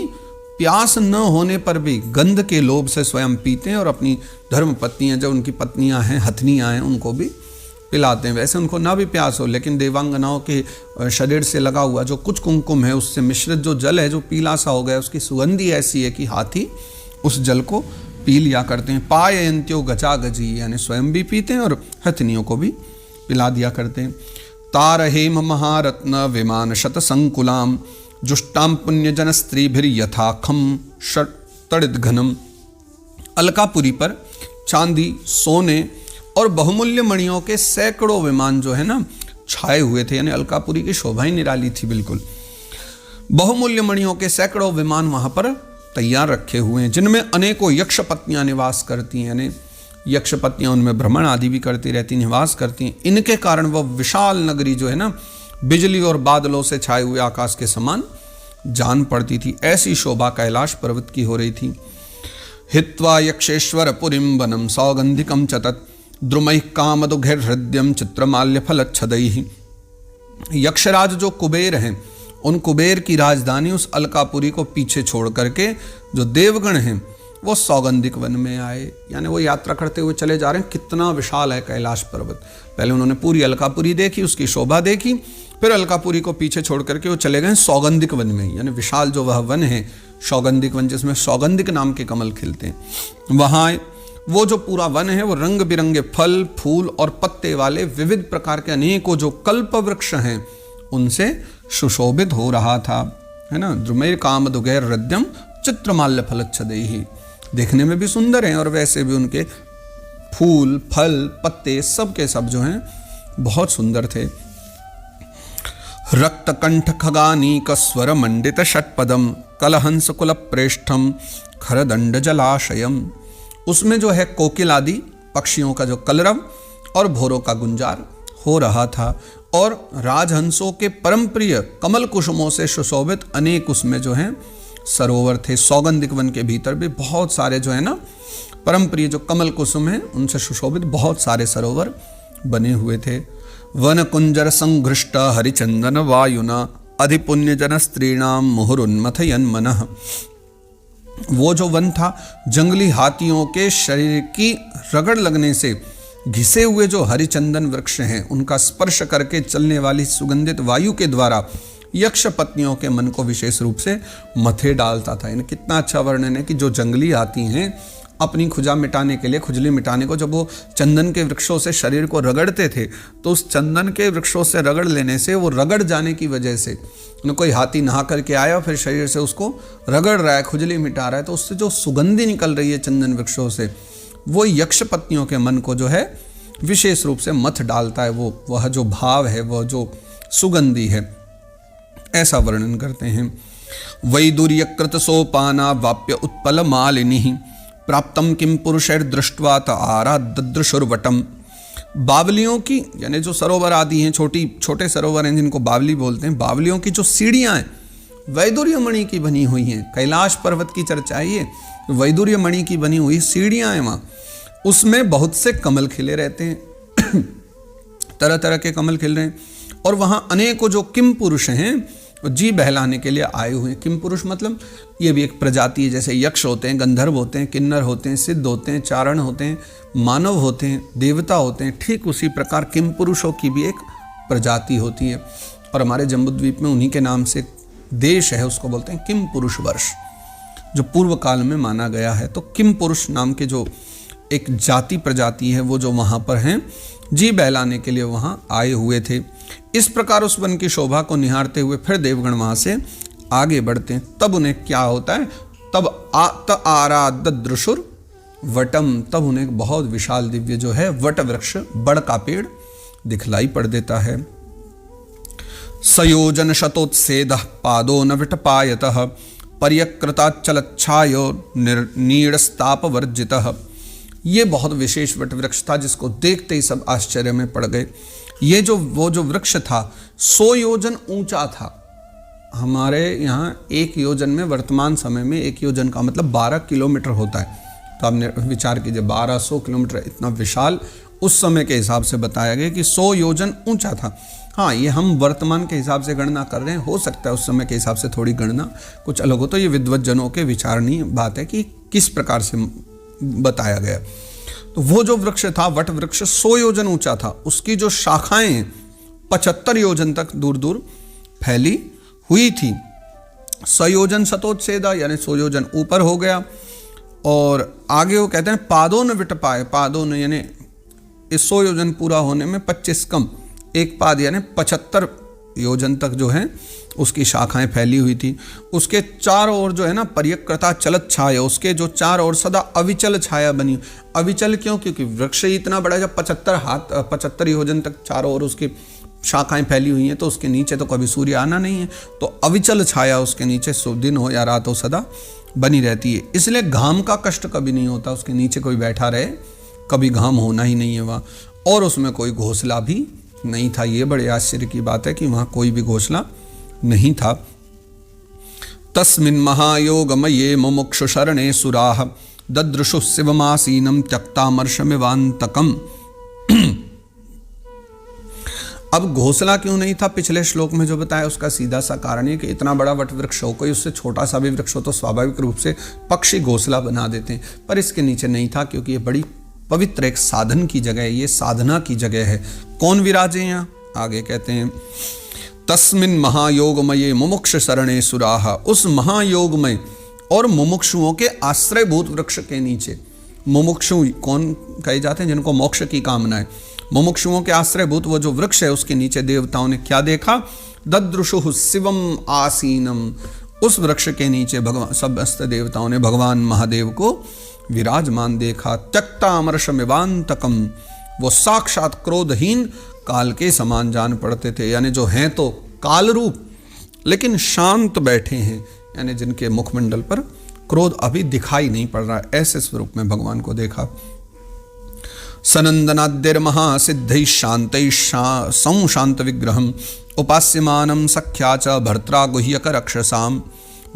प्यास न होने पर भी गंध के लोभ से स्वयं पीते हैं और अपनी धर्म पत्नियां जो उनकी पत्नियां हैं, हथनियां हैं, उनको भी पिलाते हैं। वैसे उनको ना भी प्यास हो, लेकिन देवांगनाओं के शरीर से लगा हुआ जो कुछ कुंकुम है उससे मिश्रित जो जल है जो पीला सा हो गया, उसकी सुगंधी ऐसी है कि हाथी उस जल को पी लिया करते हैं। पायन्त्यो गजागजी, यानी स्वयं भी पीते हैं और हथनियों को भी पिला दिया करते हैं। तारहेम महारत्न विमान शत संकुलाम जुष्टाम पुण्यजन स्त्रीभिर्यथाखम तड़ित घनम। अलकापुरी पर चांदी, सोने और बहुमूल्य मणियों के सैकड़ों विमान जो है ना छाए हुए थे। यानी अलकापुरी की शोभा ही निराली थी बिल्कुल। बहुमूल्य मणियों के सैकड़ों विमान वहां पर तैयार रखे हुए हैं, जिनमें अनेकों यक्ष पत्नियां निवास करती हैं। यानी यक्ष पत्नियां उनमें भ्रमण आदि भी करती रहती, निवास करती हैं। इनके कारण वह विशाल नगरी जो है ना बिजली और बादलों से छाए हुए आकाश के समान जान पड़ती थी। ऐसी शोभा कैलाश पर्वत की हो रही थी। हित्वा यक्षेश्वर पुरीम वनम सौगंधिकम चतत द्रुमैः कामदुघैर हृदयम चित्रमाल्य फलच्छदैः। यक्षराज जो कुबेर हैं, उन कुबेर की राजधानी उस अलकापुरी को पीछे छोड़ करके जो देवगण हैं वो सौगंधिक वन में आए। यानी वो यात्रा करते हुए चले जा रहे हैं। कितना विशाल है कैलाश पर्वत। पहले उन्होंने पूरी अलकापुरी देखी, उसकी शोभा देखी, फिर अलकापुरी को पीछे छोड़ करके वो चले गए सौगंधिक वन में। यानी विशाल जो वह वन है सौगंधिक वन, जिसमें सौगंधिक नाम के कमल खिलते हैं, वहाँ वो जो पूरा वन है वो रंग बिरंगे फल, फूल और पत्ते वाले विविध प्रकार के अनेकों जो कल्प वृक्ष हैं उनसे सुशोभित हो रहा था, है ना। द्रुमैर कामदुघैर हृदयम चित्रमाल्य फलच्छदैः। देखने में भी सुंदर हैं और वैसे भी उनके फूल, फल, पत्ते सब के सब जो हैं बहुत सुंदर थे। रक्तकंठ खगानीक स्वर मंडित षटपदम कलहंस कुल प्रेष्ठम खरदंड जलाशयम। उसमें जो है कोकिल आदि पक्षियों का जो कलरव और भोरों का गुंजार हो रहा था। और राजहंसों के परम प्रिय कमल कुसुमों से सुशोभित अनेक उसमें जो हैं सरोवर थे। सौगंधिक वन के भीतर भी बहुत सारे जो है ना परम प्रिय जो कमल कुसुम हैं उनसे सुशोभित बहुत सारे सरोवर बने हुए थे। वन कुंजर संघृष्ट हरिचंदन वायुना अधिपुण्य जन स्त्रीणाम मुहुरुन्मथयन मनः। वो जो वन था जंगली हाथियों के शरीर की रगड़ लगने से घिसे हुए जो हरिचंदन वृक्ष हैं उनका स्पर्श करके चलने वाली सुगंधित वायु के द्वारा यक्ष पत्नियों के मन को विशेष रूप से मथे डालता था। यानी कितना अच्छा वर्णन है कि जो जंगली हाथी हैं अपनी खुजा मिटाने के लिए, खुजली मिटाने को, जब वो चंदन के वृक्षों से शरीर को रगड़ते थे तो उस चंदन के वृक्षों से रगड़ लेने से, वो रगड़ जाने की वजह से, कोई हाथी नहा करके आया फिर शरीर से उसको रगड़ रहा है, खुजली मिटा रहा है, तो उससे जो सुगंधी निकल रही है चंदन वृक्षों से वो यक्ष पत्नियों के मन को जो है विशेष रूप से मथ डालता है। वह जो भाव है, वह जो सुगंधी है, ऐसा वर्णन करते हैं। वैदुर्यकृत सोपाना वाप्य उत्पल मालिनी प्राप्तम किम पुरुषैर दृष्ट्वा आरादृशुर्वटम। बावलियों की, यानी जो सरोवर आदि हैं, छोटे सरोवर हैं जिनको बावली बोलते हैं, बावलियों की जो सीढ़ियाँ हैं वैदुर्य मणि की बनी हुई हैं। कैलाश पर्वत की चर्चा है ये, वैदुर्य मणि की बनी हुई सीढ़ियाँ हैं वहाँ, उसमें बहुत से कमल खिले रहते हैं तरह तरह के कमल खिल रहे हैं। और वहाँ अनेकों जो किम पुरुष हैं जी बहलाने के लिए आए हुए हैं। किम पुरुष मतलब ये भी एक प्रजाति है, जैसे यक्ष होते हैं, गंधर्व होते हैं, किन्नर होते हैं, सिद्ध होते हैं, चारण होते हैं, मानव होते हैं, देवता होते हैं, ठीक उसी प्रकार किम पुरुषों की भी एक प्रजाति होती है। और हमारे जम्बूद्वीप में उन्हीं के नाम से देश है, उसको बोलते हैं किम पुरुष वर्ष, जो पूर्व काल में माना गया है। तो किम पुरुष नाम के जो एक जाति प्रजाति है वो जो वहाँ पर हैं जी बहलाने के लिए वहाँ आए हुए थे। इस प्रकार उस वन की शोभा को निहारते हुए फिर देवगण वहाँ से आगे बढ़ते हैं। तब उन्हें क्या होता है, तब आरादृशुर वटम, तब उन्हें एक बहुत विशाल दिव्य जो है वट वृक्ष, बड़ का पेड़ दिखलाई पड़ देता है। सयोजन शतोत्सेद पादो न विटपायतः पर्यकृताचलच्छायो नीड़स्ताप वर्जितः। ये बहुत विशेष वट वृक्ष था जिसको देखते ही सब आश्चर्य में पड़ गए। ये वो जो वृक्ष था 100 योजन ऊंचा था। हमारे यहाँ 1 योजन में, वर्तमान समय में 1 योजन का मतलब 12 किलोमीटर होता है। तो आपने विचार कीजिए 1200 किलोमीटर, इतना विशाल उस समय के हिसाब से बताया गया कि 100 योजन ऊंचा था। हाँ, ये हम वर्तमान के हिसाब से गणना कर रहे हैं, हो सकता है उस समय के हिसाब से थोड़ी गणना कुछ अलग हो। तो ये विद्वज्जनों के विचारणीय बात है कि किस प्रकार से बताया गया। तो वो जो वृक्ष था वट वृक्ष 100 योजन ऊंचा था। उसकी जो शाखाएं 75 योजन तक दूर दूर फैली हुई थी। 100 योजन शतोत्सेदा, यानी 100 योजन ऊपर हो गया। और आगे वो कहते हैं पादों न विटपाए, पादों न यानी इस 100 योजन पूरा होने में 25 कम, एक पाद यानी 75 योजन तक जो है उसकी शाखाएं फैली हुई थी। उसके चारों ओर जो है ना पर्यकृता चलत छाया, उसके जो चारों ओर सदा अविचल छाया बनी। अविचल क्यों? क्योंकि वृक्ष इतना बड़ा, जब 75 योजन तक चारों ओर उसकी शाखाएं फैली हुई हैं तो उसके नीचे तो कभी सूर्य आना नहीं है, तो अविचल छाया उसके नीचे दिन हो या रात हो सदा बनी रहती है। इसलिए घाम का कष्ट कभी नहीं होता, उसके नीचे कोई बैठा रहे, कभी घाम होना ही नहीं है वहाँ। और उसमें कोई घोंसला भी नहीं था। ये बड़े आश्चर्य की बात है कि वहाँ कोई भी घोंसला नहीं था। तस्मिन् महायोगमये मुमुक्षु शरणे सुराः ददृशु शिवमासीनं त्यक्तामर्षमिवान्तकम्। अब घोंसला क्यों नहीं था पिछले श्लोक में जो बताया, उसका सीधा सा कारण है कि इतना बड़ा वट वृक्ष हो, कोई उससे छोटा सा भी वृक्ष हो तो स्वाभाविक रूप से पक्षी घोंसला बना देते हैं, पर इसके नीचे नहीं था क्योंकि ये बड़ी पवित्र एक साधन की जगह है, ये साधना की जगह है। कौन विराजे यहाँ? आगे कहते हैं तस्मिन् महायोगमये मुमुक्ष शरणे सुराः, उस महायोगमय और मुमुक्षुओं के आश्रयभूत वृक्ष के नीचे। मुमुक्षु कौन कहे जाते हैं? जिनको मोक्ष की कामना है। मुमुक्षुओं के आश्रयभूत वो जो वृक्ष है उसके नीचे देवताओं ने क्या देखा? ददृशुः शिवम आसीनम, उस वृक्ष के नीचे भगवान समस्त देवताओं ने भगवान महादेव को विराजमान देखा। त्यक्तामर्षमिवान्तकम्, वो साक्षात क्रोधहीन काल के समान जान पड़ते थे, यानी जो हैं तो काल रूप लेकिन शांत बैठे हैं, यानी जिनके मुखमंडल पर क्रोध अभी दिखाई नहीं पड़ रहा है, ऐसे स्वरूप में भगवान को देखा। सनंदनाद्यर महासिद्धि शांत संशांत विग्रहम उपास्यमानम सख्या च भर्त्रा गुह्यक रक्षसाम।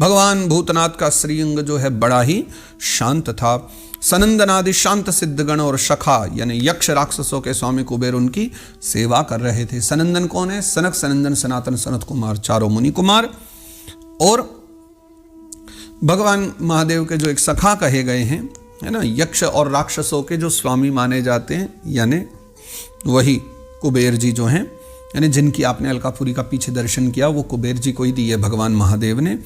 भगवान भूतनाथ का श्रीअंग जो है बड़ा ही शांत था। सनंदनादि शांत सिद्धगण और सखा यानी यक्ष राक्षसों के स्वामी कुबेर उनकी सेवा कर रहे थे। सनंदन कौन है? सनक, सनंदन, सनातन, सनत कुमार, चारों मुनि कुमार। और भगवान महादेव के जो एक सखा कहे गए हैं, है ना, यक्ष और राक्षसों के जो स्वामी माने जाते हैं, यानी वही कुबेर जी जो हैं, यानी जिनकी आपने अलकापुरी का पीछे दर्शन किया, वो कुबेर जी को ही दी है भगवान महादेव ने।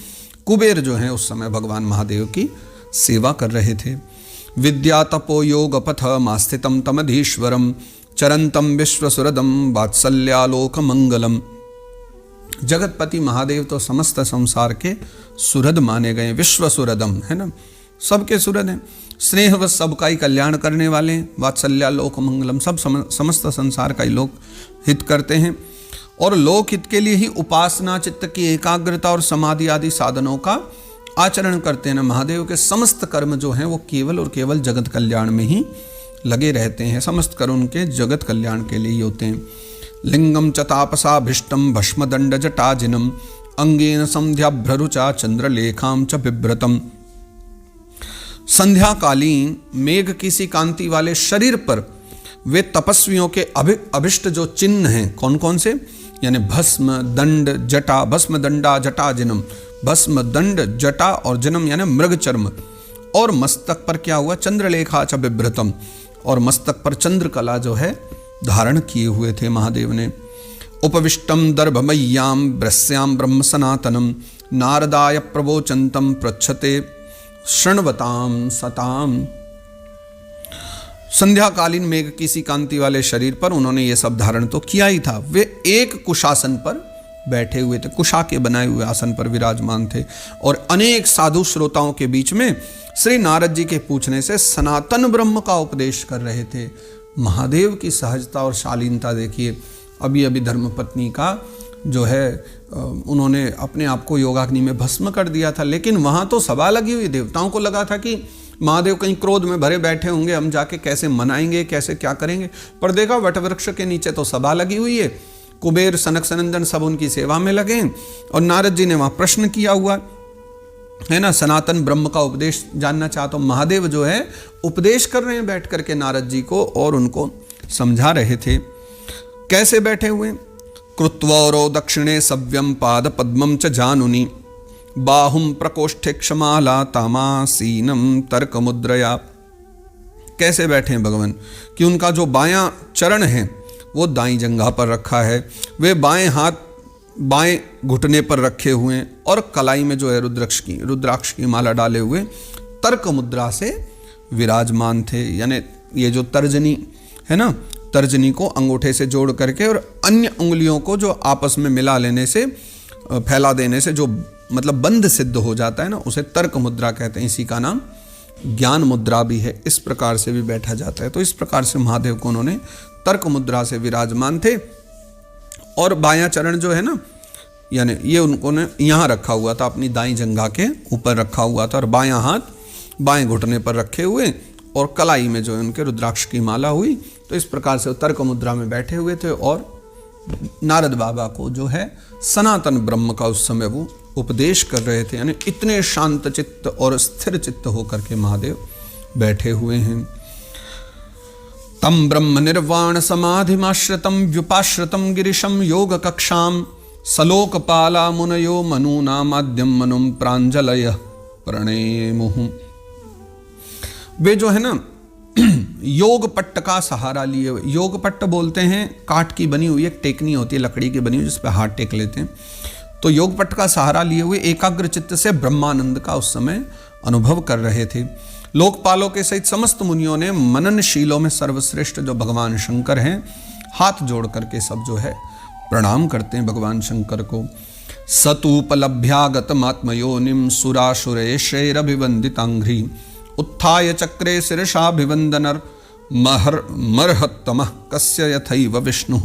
कुबेर जो हैं उस समय भगवान महादेव की सेवा कर रहे थे। विद्या तपो योग पथ मास्थितम तमधीश्वरम चरंतम विश्वसुरदम वात्सल्यालोक मंगलम। जगतपति महादेव तो समस्त संसार के सुरद माने गए, विश्वसुरदम, है ना, सबके सुरद हैं। स्नेह व सबका ही कल्याण करने वाले हैं। वात्सल्यालोक मंगलम, सब समस्त संसार का ही लोक हित करते हैं। और लोक हित के लिए ही उपासना, चित्त की एकाग्रता और समाधि आदि साधनों का आचरण करते हैं ना। महादेव के समस्त कर्म जो हैं वो केवल और केवल जगत कल्याण में ही लगे रहते हैं। समस्त कर्म उनके जगत कल्याण के लिए ही होते हैं। लिंगम च तापसाभिष्टम भस्मदंड जटाजिनम अंगेन संध्याभ्ररुचा चंद्रलेखाम च बिभ्रतम। संध्याकालीन मेघ की सी कांति वाले शरीर पर वे तपस्वियों के अभिष्ट जो चिन्ह हैं, कौन कौन से, यानी भस्म दंड जटा, भस्म दंडा जटा जिनम, भस्म दंड जटा और जन्म यानी मृग चर्म। और मस्तक पर क्या हुआ? चंद्रलेखा च बिभ्रतम, और मस्तक पर चंद्रकला जो है धारण किए हुए थे महादेव ने। उपविष्टम दर्भमय्याम ब्रस्याम ब्रह्म सनातनम नारदाय प्रवोचंतम पृच्छते शृण्वताम सताम। संध्याकालीन मेघ की सी कांति वाले शरीर पर उन्होंने ये सब धारण तो किया ही था। वे एक कुशासन पर बैठे हुए थे, कुशा के बनाए हुए आसन पर विराजमान थे, और अनेक साधु श्रोताओं के बीच में श्री नारद जी के पूछने से सनातन ब्रह्म का उपदेश कर रहे थे। महादेव की सहजता और शालीनता देखिए। अभी अभी धर्मपत्नी का जो है उन्होंने अपने आप को योगाग्नि में भस्म कर दिया था, लेकिन वहाँ तो सभा लगी हुई। देवताओं को लगा था कि महादेव कहीं क्रोध में भरे बैठे होंगे, हम जाके कैसे मनाएंगे, कैसे क्या करेंगे। पर देखा वटवृक्ष के नीचे तो सभा लगी हुई है। कुबेर, सनक, सनंदन सब उनकी सेवा में लगे हैं, और नारद जी ने वहाँ प्रश्न किया हुआ है ना, सनातन ब्रह्म का उपदेश जानना चाहता हूँ। महादेव जो है उपदेश कर रहे हैं बैठ करके नारद जी को, और उनको समझा रहे थे। कैसे बैठे हुए? कृत्वरो दक्षिणे सव्यम पाद पद्मम च जानुनी बाहुम प्रकोष्ठे क्षमाला तामासीनम तर्क मुद्रया। कैसे बैठे हैं भगवान कि उनका जो बायां चरण है वो दाईं जंघा पर रखा है, वे बाएं हाथ बाएं घुटने पर रखे हुए हैं, और कलाई में जो है रुद्राक्ष की माला डाले हुए तर्क मुद्रा से विराजमान थे। यानी ये जो तर्जनी है ना, तर्जनी को अंगूठे से जोड़ करके और अन्य उंगलियों को जो आपस में मिला लेने से, फैला देने से जो मतलब बंध सिद्ध हो जाता है ना, उसे तर्क मुद्रा कहते हैं। इसी का नाम ज्ञान मुद्रा भी है। इस प्रकार से भी बैठा जाता है। तो इस प्रकार से महादेव को उन्होंने तर्क मुद्रा से विराजमान थे, और बायां चरण जो है ना, यानी ये उन्होंने यहाँ रखा हुआ था, अपनी दाईं जंघा के ऊपर रखा हुआ था, और बायां हाथ बाएं घुटने पर रखे हुए, और कलाई में जो है उनके रुद्राक्ष की माला हुई। तो इस प्रकार से तर्क मुद्रा में बैठे हुए थे, और नारद बाबा को जो है सनातन ब्रह्म का उस समय वो उपदेश कर रहे थे। यानी इतने शांत चित्त और स्थिर चित्त होकर के महादेव बैठे हुए हैं। तम ब्रह्म निर्वाण समाधिमाश्रितम व्युपाश्रितम गिरिशम योग कक्षाम सलोकपाला मुनयो मनूना माध्यम मनुम प्रांजलय प्रणेमुहु। वे जो है ना योग पट्ट का सहारा लिए हुए, योग पट्ट बोलते हैं काठ की बनी हुई एक टेकनी होती है, लकड़ी की बनी हुई, जिस पे हाथ टेक लेते हैं। तो योग पट्ट का सहारा लिए हुए एकाग्र चित्त से ब्रह्मानंद का उस समय अनुभव कर रहे थे। लोकपालों के सहित समस्त मुनियों ने मननशीलों में सर्वश्रेष्ठ जो भगवान शंकर हैं, हाथ जोड़ करके सब जो है प्रणाम करते हैं भगवान शंकर को। सतूपलभ्यागत मात्मयोनिम सुरासुरेशैरभिवंदितांघ्रि उत्थाय चक्रे शिरसाभिवंदनर मर्हत्तमः कस्य यथैव विष्णु।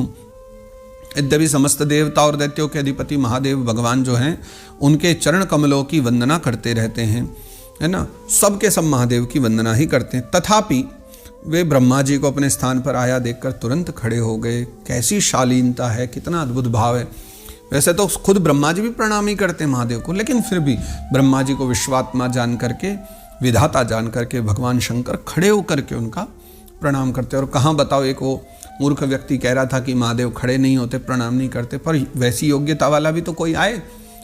यद्यपि समस्त देवता और दैत्यों के अधिपति महादेव भगवान जो हैं उनके चरण कमलों की वंदना करते रहते हैं, है ना, सबके सब महादेव की वंदना ही करते हैं। तथापि वे ब्रह्मा जी को अपने स्थान पर आया देखकर तुरंत खड़े हो गए। कैसी शालीनता है, कितना अद्भुत भाव है। वैसे तो खुद ब्रह्मा जी भी प्रणाम ही करते महादेव को, लेकिन फिर भी ब्रह्मा जी को विश्वात्मा जान करके, विधाता जान करके भगवान शंकर खड़े होकर के उनका प्रणाम करते। और कहाँ बताओ, एक वो मूर्ख व्यक्ति कह रहा था कि महादेव खड़े नहीं होते, प्रणाम नहीं करते, पर वैसी योग्यता वाला भी तो कोई आए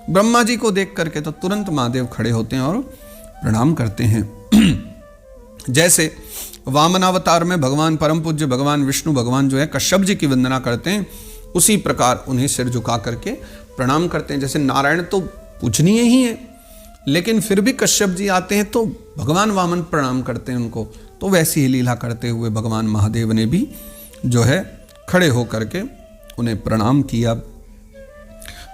ब्रह्मा जी को देख करके, तो तुरंत महादेव खड़े होते हैं और प्रणाम करते हैं। जैसे वामनावतार में भगवान परम पूज्य भगवान विष्णु भगवान जो है कश्यप जी की वंदना करते हैं, उसी प्रकार उन्हें सिर झुका करके प्रणाम करते हैं। जैसे नारायण तो पूजनीय ही है, लेकिन फिर भी कश्यप जी आते हैं तो भगवान वामन प्रणाम करते हैं उनको। तो वैसी ही लीला करते हुए भगवान महादेव ने भी जो है खड़े होकर के उन्हें प्रणाम किया।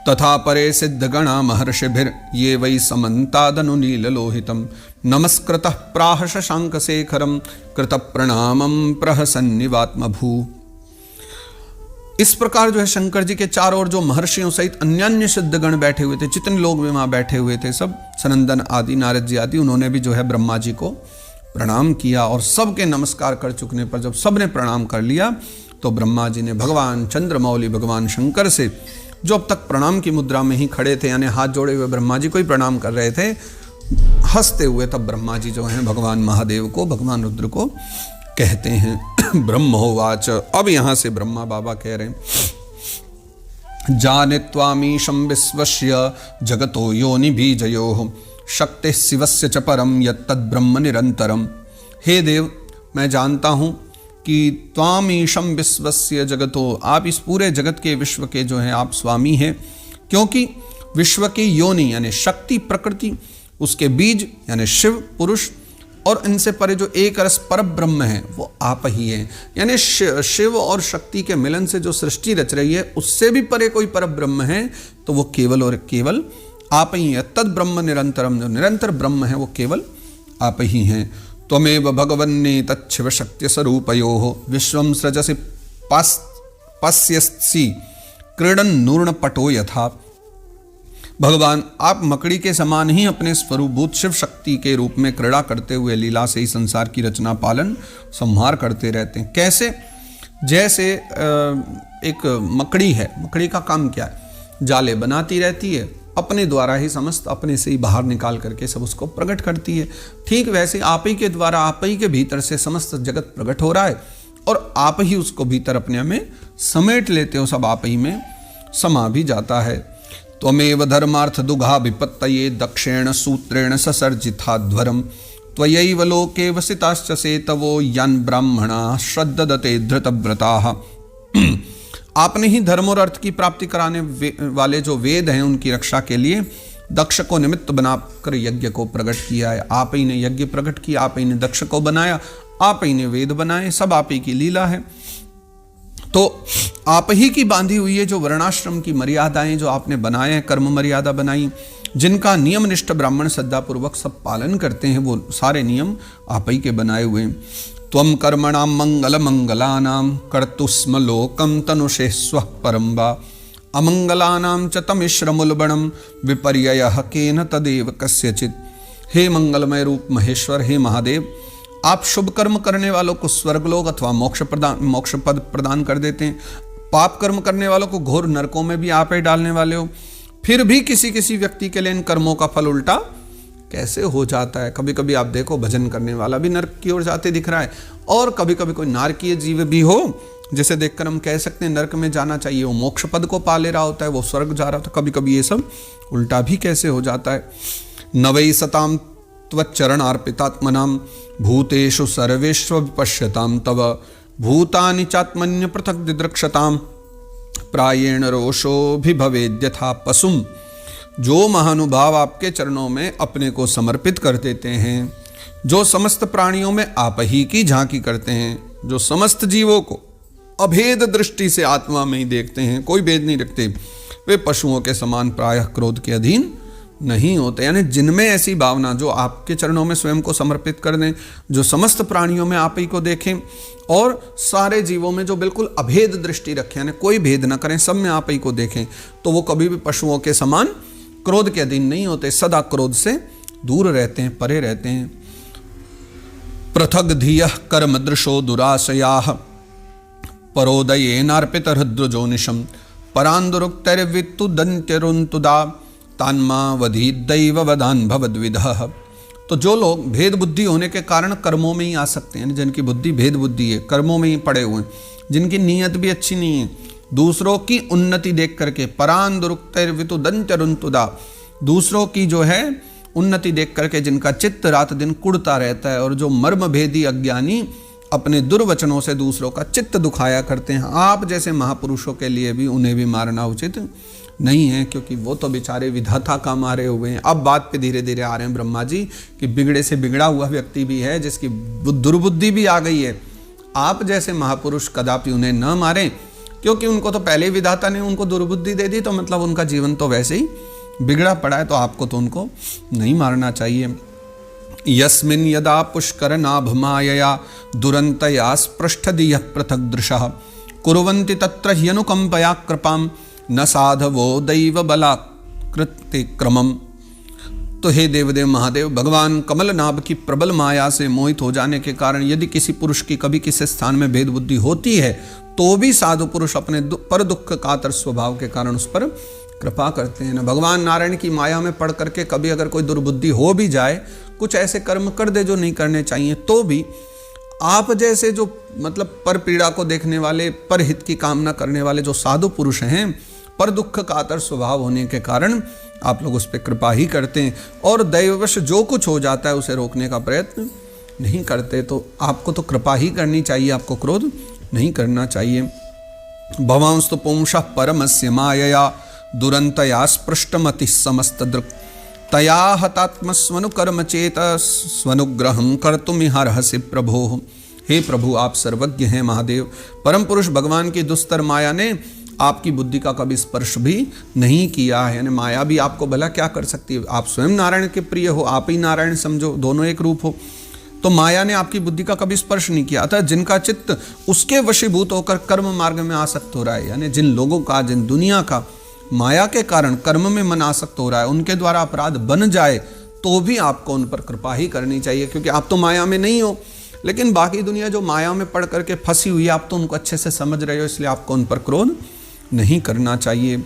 तथा परे सिद्धगणा महर्षिभिर ये वै समन्तादनु नीललोहितम नमस्कृतः प्राह शशांक शेखरम कृत प्रणामम प्रहसन्निवात्मभू। इस प्रकार जो है शंकर जी के चारों ओर जो महर्षियों सहित अन्य सिद्धगण बैठे हुए थे, जितने लोग भी वहां बैठे हुए थे, सब सनंदन आदि नारद जी आदि, उन्होंने भी जो है ब्रह्मा जी को प्रणाम किया। और सबके नमस्कार कर चुकने पर जब सबने प्रणाम कर लिया तो ब्रह्मा जी ने भगवान चंद्रमौली भगवान शंकर से, जो अब तक प्रणाम की मुद्रा में ही खड़े थे, यानी हाथ जोड़े हुए ब्रह्मा जी को ही प्रणाम कर रहे थे, हंसते हुए तब ब्रह्मा जी जो हैं भगवान महादेव को, भगवान रुद्र को कहते हैं। ब्रह्मोवाच, अब यहां से ब्रह्मा बाबा कह रहे हैं, जाने त्वामीशं विश्वस्य जगतो योनि बीजयोः शक्ति शिवस्य च परम यत्तद् ब्रह्म निरंतरम। हे देव, मैं जानता हूं कि त्वामीशं विश्वस्य जगतो, आप इस पूरे जगत के विश्व के जो हैं आप स्वामी हैं, क्योंकि विश्व की योनि यानी शक्ति प्रकृति, उसके बीज यानी शिव पुरुष, और इनसे परे जो एक रस पर ब्रह्म है वो आप ही हैं। यानी शिव और शक्ति के मिलन से जो सृष्टि रच रही है, उससे भी परे कोई पर ब्रह्म है तो वो केवल और केवल आप ही हैं। तद ब्रह्म निरंतरम, जो निरंतर ब्रह्म है वो केवल आप ही हैं। त्वमेव भगवन्ने तच्छिव शक्ति स्वरूपयोः विश्वं सृजसि पश्यसि क्रीडन् नूर्ण पटो यथा। भगवान, आप मकड़ी के समान ही अपने स्वरूपभूत शिव शक्ति के रूप में क्रीड़ा करते हुए लीला से ही संसार की रचना पालन संहार करते रहते हैं। कैसे? जैसे एक मकड़ी है, मकड़ी का काम क्या है? जाले बनाती रहती है, अपने द्वारा ही समस्त अपने से ही बाहर निकाल करके सब उसको प्रकट करती है। ठीक वैसे आप ही के द्वारा, आप ही के भीतर से समस्त जगत प्रकट हो रहा है और आप ही उसको भीतर अपने में समेट लेते हो, सब आप ही में समा भी जाता है। त्वमेव धर्मार्थ दुघा विपत्तये दक्षेण सूत्रेण ससर्जिताध्वरम त्वयैव लोके वसिताश्च सेतवो यन् ब्राह्मणा श्रद्धदते धृतव्रताः। आपने ही धर्म और अर्थ की प्राप्ति कराने वाले जो वेद हैं उनकी रक्षा के लिए दक्ष को निमित्त बनाकर यज्ञ को प्रकट किया है। आप ही ने यज्ञ प्रकट किया, आप ही ने दक्ष को बनाया, आप ही ने वेद बनाए, सब आप ही की लीला है। तो आप ही की बांधी हुई है जो वर्णाश्रम की मर्यादाएं जो आपने बनाए हैं, कर्म मर्यादा बनाई, जिनका नियमनिष्ठ ब्राह्मण श्रद्धापूर्वक सब पालन करते हैं, वो सारे नियम आप ही के बनाए हुए हैं। त्वं कर्मणां मंगल मंगलानां कर्तुस्म लोकं तनुषे स्वः परं वा अमंगलानां च तमिश्रमुल्बणं विपर्ययः केन तदेव कस्यचित्। हे मंगलमय रूप महेश्वर, हे महादेव, आप शुभ कर्म करने वालों को स्वर्गलोक अथवा मोक्ष पद प्रदान कर देते हैं, पाप कर्म करने वालों को घोर नरकों में भी आप ही डालने वाले हो। फिर भी किसी किसी व्यक्ति के लिए इन कर्मों का फल उल्टा कैसे हो जाता है। कभी कभी आप देखो भजन करने वाला भी नरक की ओर जाते दिख रहा है, और कभी कभी कोई नारकीय जीव भी हो जिसे देखकर हम कह सकते हैं नरक में जाना चाहिए, वो मोक्ष पद को पा ले रहा होता है, वो स्वर्ग जा रहा होता है। कभी कभी ये सब उल्टा भी कैसे हो जाता है। नवै सताम त्वच्चरणार्पितात्मनां भूतेषु सर्वेषु विपश्यतां तव भूतानि चात्मन्य पृथक् दिदृक्षतां प्रायेण रोषोभिभवेद्यथा पशुम। जो महानुभाव आपके चरणों में अपने को समर्पित कर देते हैं, जो समस्त प्राणियों में आप ही की झांकी करते हैं, जो समस्त जीवों को अभेद दृष्टि से आत्मा में ही देखते हैं, कोई भेद नहीं रखते, वे पशुओं के समान प्रायः क्रोध के अधीन नहीं होते। यानी जिनमें ऐसी भावना जो आपके चरणों में स्वयं को समर्पित कर दें, जो समस्त प्राणियों में आप ही को देखें और सारे जीवों में जो बिल्कुल अभेद दृष्टि रखें, यानी कोई भेद न करें, सब में आप ही को देखें, तो वो कभी भी पशुओं के समान क्रोध के अधीन नहीं होते, सदा क्रोध से दूर रहते हैं, परे रहते हैं। पृथग धियः कर्मदृशो दुराशयाः परोदयेनार्पितहृद्रजोनिशं परान्दुरुक्तैर्वित्तु दन्त्यरुन्तुदा तान्मावधीदैव वदान् भवद्विधः। तो जो लोग भेद बुद्धि होने के कारण कर्मों में ही आ सकते हैं, जिनकी बुद्धि भेद बुद्धि है, कर्मों में ही पड़े हुए हैं, जिनकी नीयत भी अच्छी नहीं है, दूसरों की उन्नति देख करके परान्दुरुक्तैर्वित्तु दन्त्यरुन्तुदा, दूसरों की जो है उन्नति देख करके जिनका चित्त रात दिन कुढ़ता रहता है, और जो मर्म भेदी अज्ञानी अपने दुर्वचनों से दूसरों का चित्त दुखाया करते हैं, आप जैसे महापुरुषों के लिए भी उन्हें भी मारना उचित नहीं है, क्योंकि वो तो बेचारे विधाता का मारे हुए हैं। अब बात पे धीरे धीरे आ रहे हैं ब्रह्मा जी कि बिगड़े से बिगड़ा हुआ व्यक्ति भी है, जिसकी दुर्बुद्धि भी आ गई है। आप जैसे महापुरुष कदापि उन्हें न मारें, क्योंकि उनको तो पहले विधाता ने उनको दुर्बुद्धि दे दी, तो मतलब उनका जीवन तो वैसे ही बिगड़ा पड़ा है, तो आपको तो उनको नहीं मारना चाहिए। यस्मिन् यदा पुष्करनाभमायया दुरन्तया स्पृष्टधियः पृथग्दृशः कुर्वन्ति तत्र ह्यनुकम्पया कृपां न साधवो दैव बलाकृते क्रमम्। तो हे देवदेव महादेव, भगवान कमलनाभ की प्रबल माया से मोहित हो जाने के कारण यदि किसी पुरुष की कभी किसी स्थान में भेद बुद्धि होती है, तो भी साधु पुरुष अपने पर दुख कातर स्वभाव के कारण उस पर कृपा करते हैं। ना भगवान नारायण की माया में पढ़ करके कभी अगर कोई दुर्बुद्धि हो भी जाए, कुछ ऐसे कर्म कर दे जो नहीं करने चाहिए, तो भी आप जैसे जो मतलब पर पीड़ा को देखने वाले, पर हित की कामना करने वाले जो साधु पुरुष हैं, पर दुख कातर स्वभाव होने के कारण आप लोग उस पर कृपा ही करते हैं, और दैववश जो कुछ हो जाता है उसे रोकने का प्रयत्न नहीं करते। तो आपको तो कृपा ही करनी चाहिए, आपको क्रोध नहीं करना चाहिए। भवांस्तु पुंसः परमस्य मायया दुरन्तया स्पृष्टमति समस्तदृक् तया हतात्मस्वनुकर्म चेत स्वनुग्रहं कर्तुमिहार्हसि प्रभो। हे प्रभु, आप सर्वज्ञ हैं महादेव। परम पुरुष भगवान की दुस्तर माया ने आपकी बुद्धि का कभी स्पर्श भी नहीं किया है। यानी माया भी आपको भला क्या कर सकती है? आप स्वयं नारायण के प्रिय हो, आप ही नारायण समझो, दोनों एक रूप हो, तो माया ने आपकी बुद्धि का कभी स्पर्श नहीं किया। अतः जिनका चित्त उसके वशीभूत होकर कर्म मार्ग में आसक्त हो रहा है, यानी जिन लोगों का, जिन दुनिया का माया के कारण कर्म में मन आसक्त हो रहा है, उनके द्वारा अपराध बन जाए तो भी आपको उन पर कृपा ही करनी चाहिए, क्योंकि आप तो माया में नहीं हो। लेकिन बाकी दुनिया जो माया में पड़ करके फंसी हुई है, आप तो उनको अच्छे से समझ रहे हो, इसलिए आपको उन पर क्रोध नहीं करना चाहिए।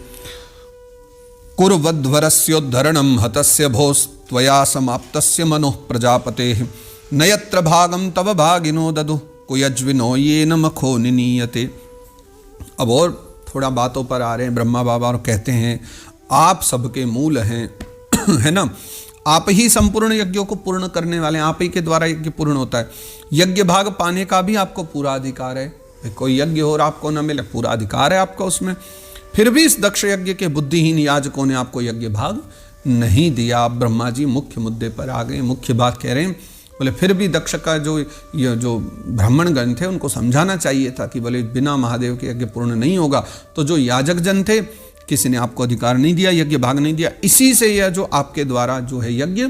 कुर्वध्वरस्योद्धरणं हतस्य भोस्त्वया समाप्तस्य मनोः प्रजापतेः नयत्र भागं तव भागिनो ददु कुयज्विनो येन मखो निनीयते। अब और थोड़ा बातों पर आ रहे हैं ब्रह्मा बाबा, और कहते हैं आप सबके मूल हैं है ना, आप ही संपूर्ण यज्ञों को पूर्ण करने वाले हैं, आप ही के द्वारा यज्ञ पूर्ण होता है। यज्ञ भाग पाने का भी आपको पूरा अधिकार है। कोई यज्ञ और आपको न मिले, पूरा अधिकार है आपको उसमें। फिर भी इस दक्ष यज्ञ के बुद्धिहीन याजकों ने आपको यज्ञ भाग नहीं दिया। आप ब्रह्मा जी मुख्य मुद्दे पर आ गए, मुख्य बात कह रहे हैं। बोले फिर भी दक्ष का जो ब्राह्मण गण थे उनको समझाना चाहिए था कि बोले बिना महादेव के यज्ञ पूर्ण नहीं होगा। तो जो याजक जन थे, किसी ने आपको अधिकार नहीं दिया, यज्ञ भाग नहीं दिया, इसी से यह जो आपके द्वारा जो है यज्ञ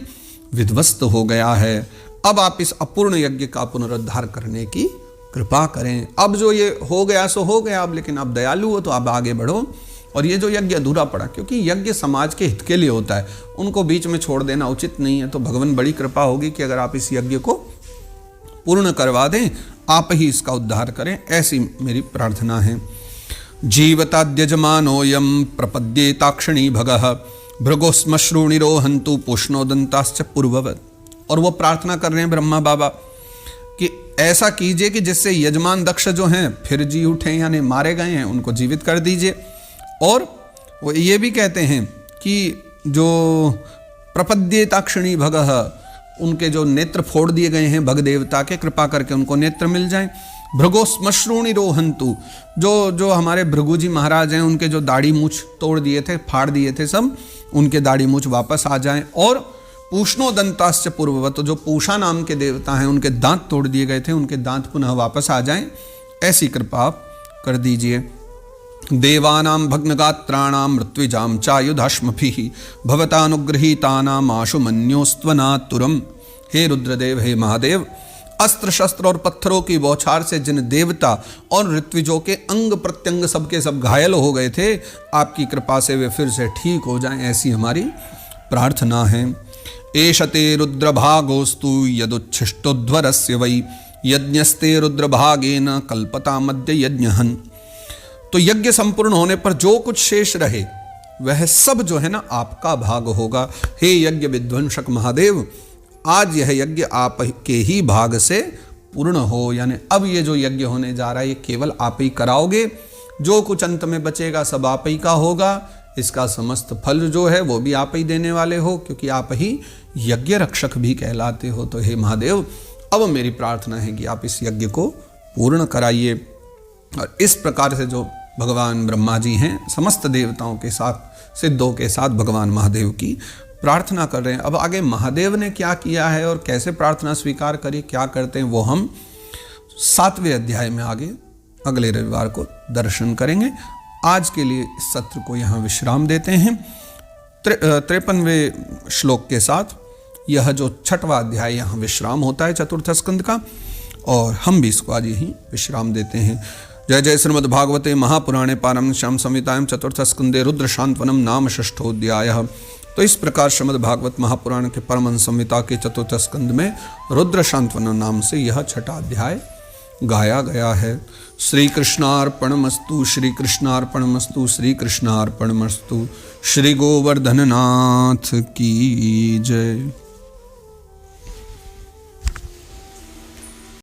विध्वस्त हो गया है। अब आप इस अपूर्ण यज्ञ का पुनरुद्धार करने की कृपा करें। अब जो ये हो गया सो हो गया, अब लेकिन आप दयालु हो तो आप आगे बढ़ो, और ये जो यज्ञ अधूरा पड़ा, क्योंकि यज्ञ समाज के हित के लिए होता है, उनको बीच में छोड़ देना उचित नहीं है। तो भगवान बड़ी कृपा होगी कि अगर आप इस यज्ञ को पूर्ण करवा दें, आप ही इसका उद्धार करें, ऐसी मेरी प्रार्थना है। जीवताद्यजमानोऽयं प्रपद्येताक्षिणी भगः भृगोस्मश्रूणिरोहन्तु पुष्णोदन्ताश्च पूर्ववत्। और वो प्रार्थना कर रहे हैं ब्रह्मा बाबा कि ऐसा कीजिए कि जिससे यजमान दक्ष जो हैं फिर जी उठें, यानी मारे गए हैं उनको जीवित कर दीजिए। और वो ये भी कहते हैं कि जो प्रपद्येताक्षिणी भगः, उनके जो नेत्र फोड़ दिए गए हैं भग देवता के, कृपा करके उनको नेत्र मिल जाएं। भृगोस्मश्रूणि रोहन्तु, जो हमारे भृगु जी महाराज हैं, उनके जो दाढ़ी मूछ तोड़ दिए थे, फाड़ दिए थे सब, उनके दाढ़ी मूछ वापस आ जाएं। और पूष्णोदंताश्च पूर्ववत्, तो जो पूषा नाम के देवता हैं उनके दांत तोड़ दिए गए थे, उनके दांत पुनः वापस आ जाएं, ऐसी कृपा आप कर दीजिए। देवानां भग्नगात्राणां मृत्युजां चायुधाश्मभिः भवतानुगृहीतानां आशु मन्योस्त्वनातुरम्। हे रुद्रदेव, हे महादेव, अस्त्र शस्त्र और पत्थरों की बौछार से जिन देवता और ऋत्विजों के अंग प्रत्यंग सबके सब घायल हो गए थे, आपकी कृपा से वे फिर से ठीक हो जाएं, ऐसी हमारी प्रार्थना है। एषते रुद्रभागोस्तु यदुच्छिष्टोध्वरस्य वै यज्ञस्ते रुद्रभागेन कल्पतामद्य यज्ञहन्। तो यज्ञ संपूर्ण होने पर जो कुछ शेष रहे वह सब जो है ना आपका भाग होगा। हे यज्ञ विध्वंसक महादेव, आज यह यज्ञ आप के ही भाग से पूर्ण हो। यानी अब ये जो यज्ञ होने जा रहा है ये केवल आप ही कराओगे, जो कुछ अंत में बचेगा सब आप ही का होगा। इसका समस्त फल जो है वो भी आप ही देने वाले हो, क्योंकि आप ही यज्ञ रक्षक भी कहलाते हो। तो हे महादेव, अब मेरी प्रार्थना है कि आप इस यज्ञ को पूर्ण कराइए। और इस प्रकार से जो भगवान ब्रह्मा जी हैं समस्त देवताओं के साथ, सिद्धों के साथ भगवान महादेव की प्रार्थना कर रहे हैं। अब आगे महादेव ने क्या किया है और कैसे प्रार्थना स्वीकार करी, क्या करते हैं, वो हम 7वें अध्याय में आगे अगले रविवार को दर्शन करेंगे। आज के लिए इस सत्र को यहाँ विश्राम देते हैं। 53वें श्लोक के साथ यह जो 6वां अध्याय यहाँ विश्राम होता है चतुर्थ स्कंद का, और हम भी इसको आज यहीं विश्राम देते हैं। जय जय श्रीमद् भागवते महापुराणे पारमश्याम संहितायां चतुर्थ स्कंदे रुद्र शांतवनम नाम षष्ठोऽध्यायः। तो इस प्रकार श्रीमद् भागवत महापुराण के परमहंस संहिता के चतुर्थ स्कंद में रुद्र शांतवनम नाम से यह 6वां अध्याय गाया गया है। श्री कृष्णार्पणमस्तु, श्री कृष्णार्पणमस्तु, श्री कृष्णार्पणमस्तु। श्री गोवर्धननाथ की जय।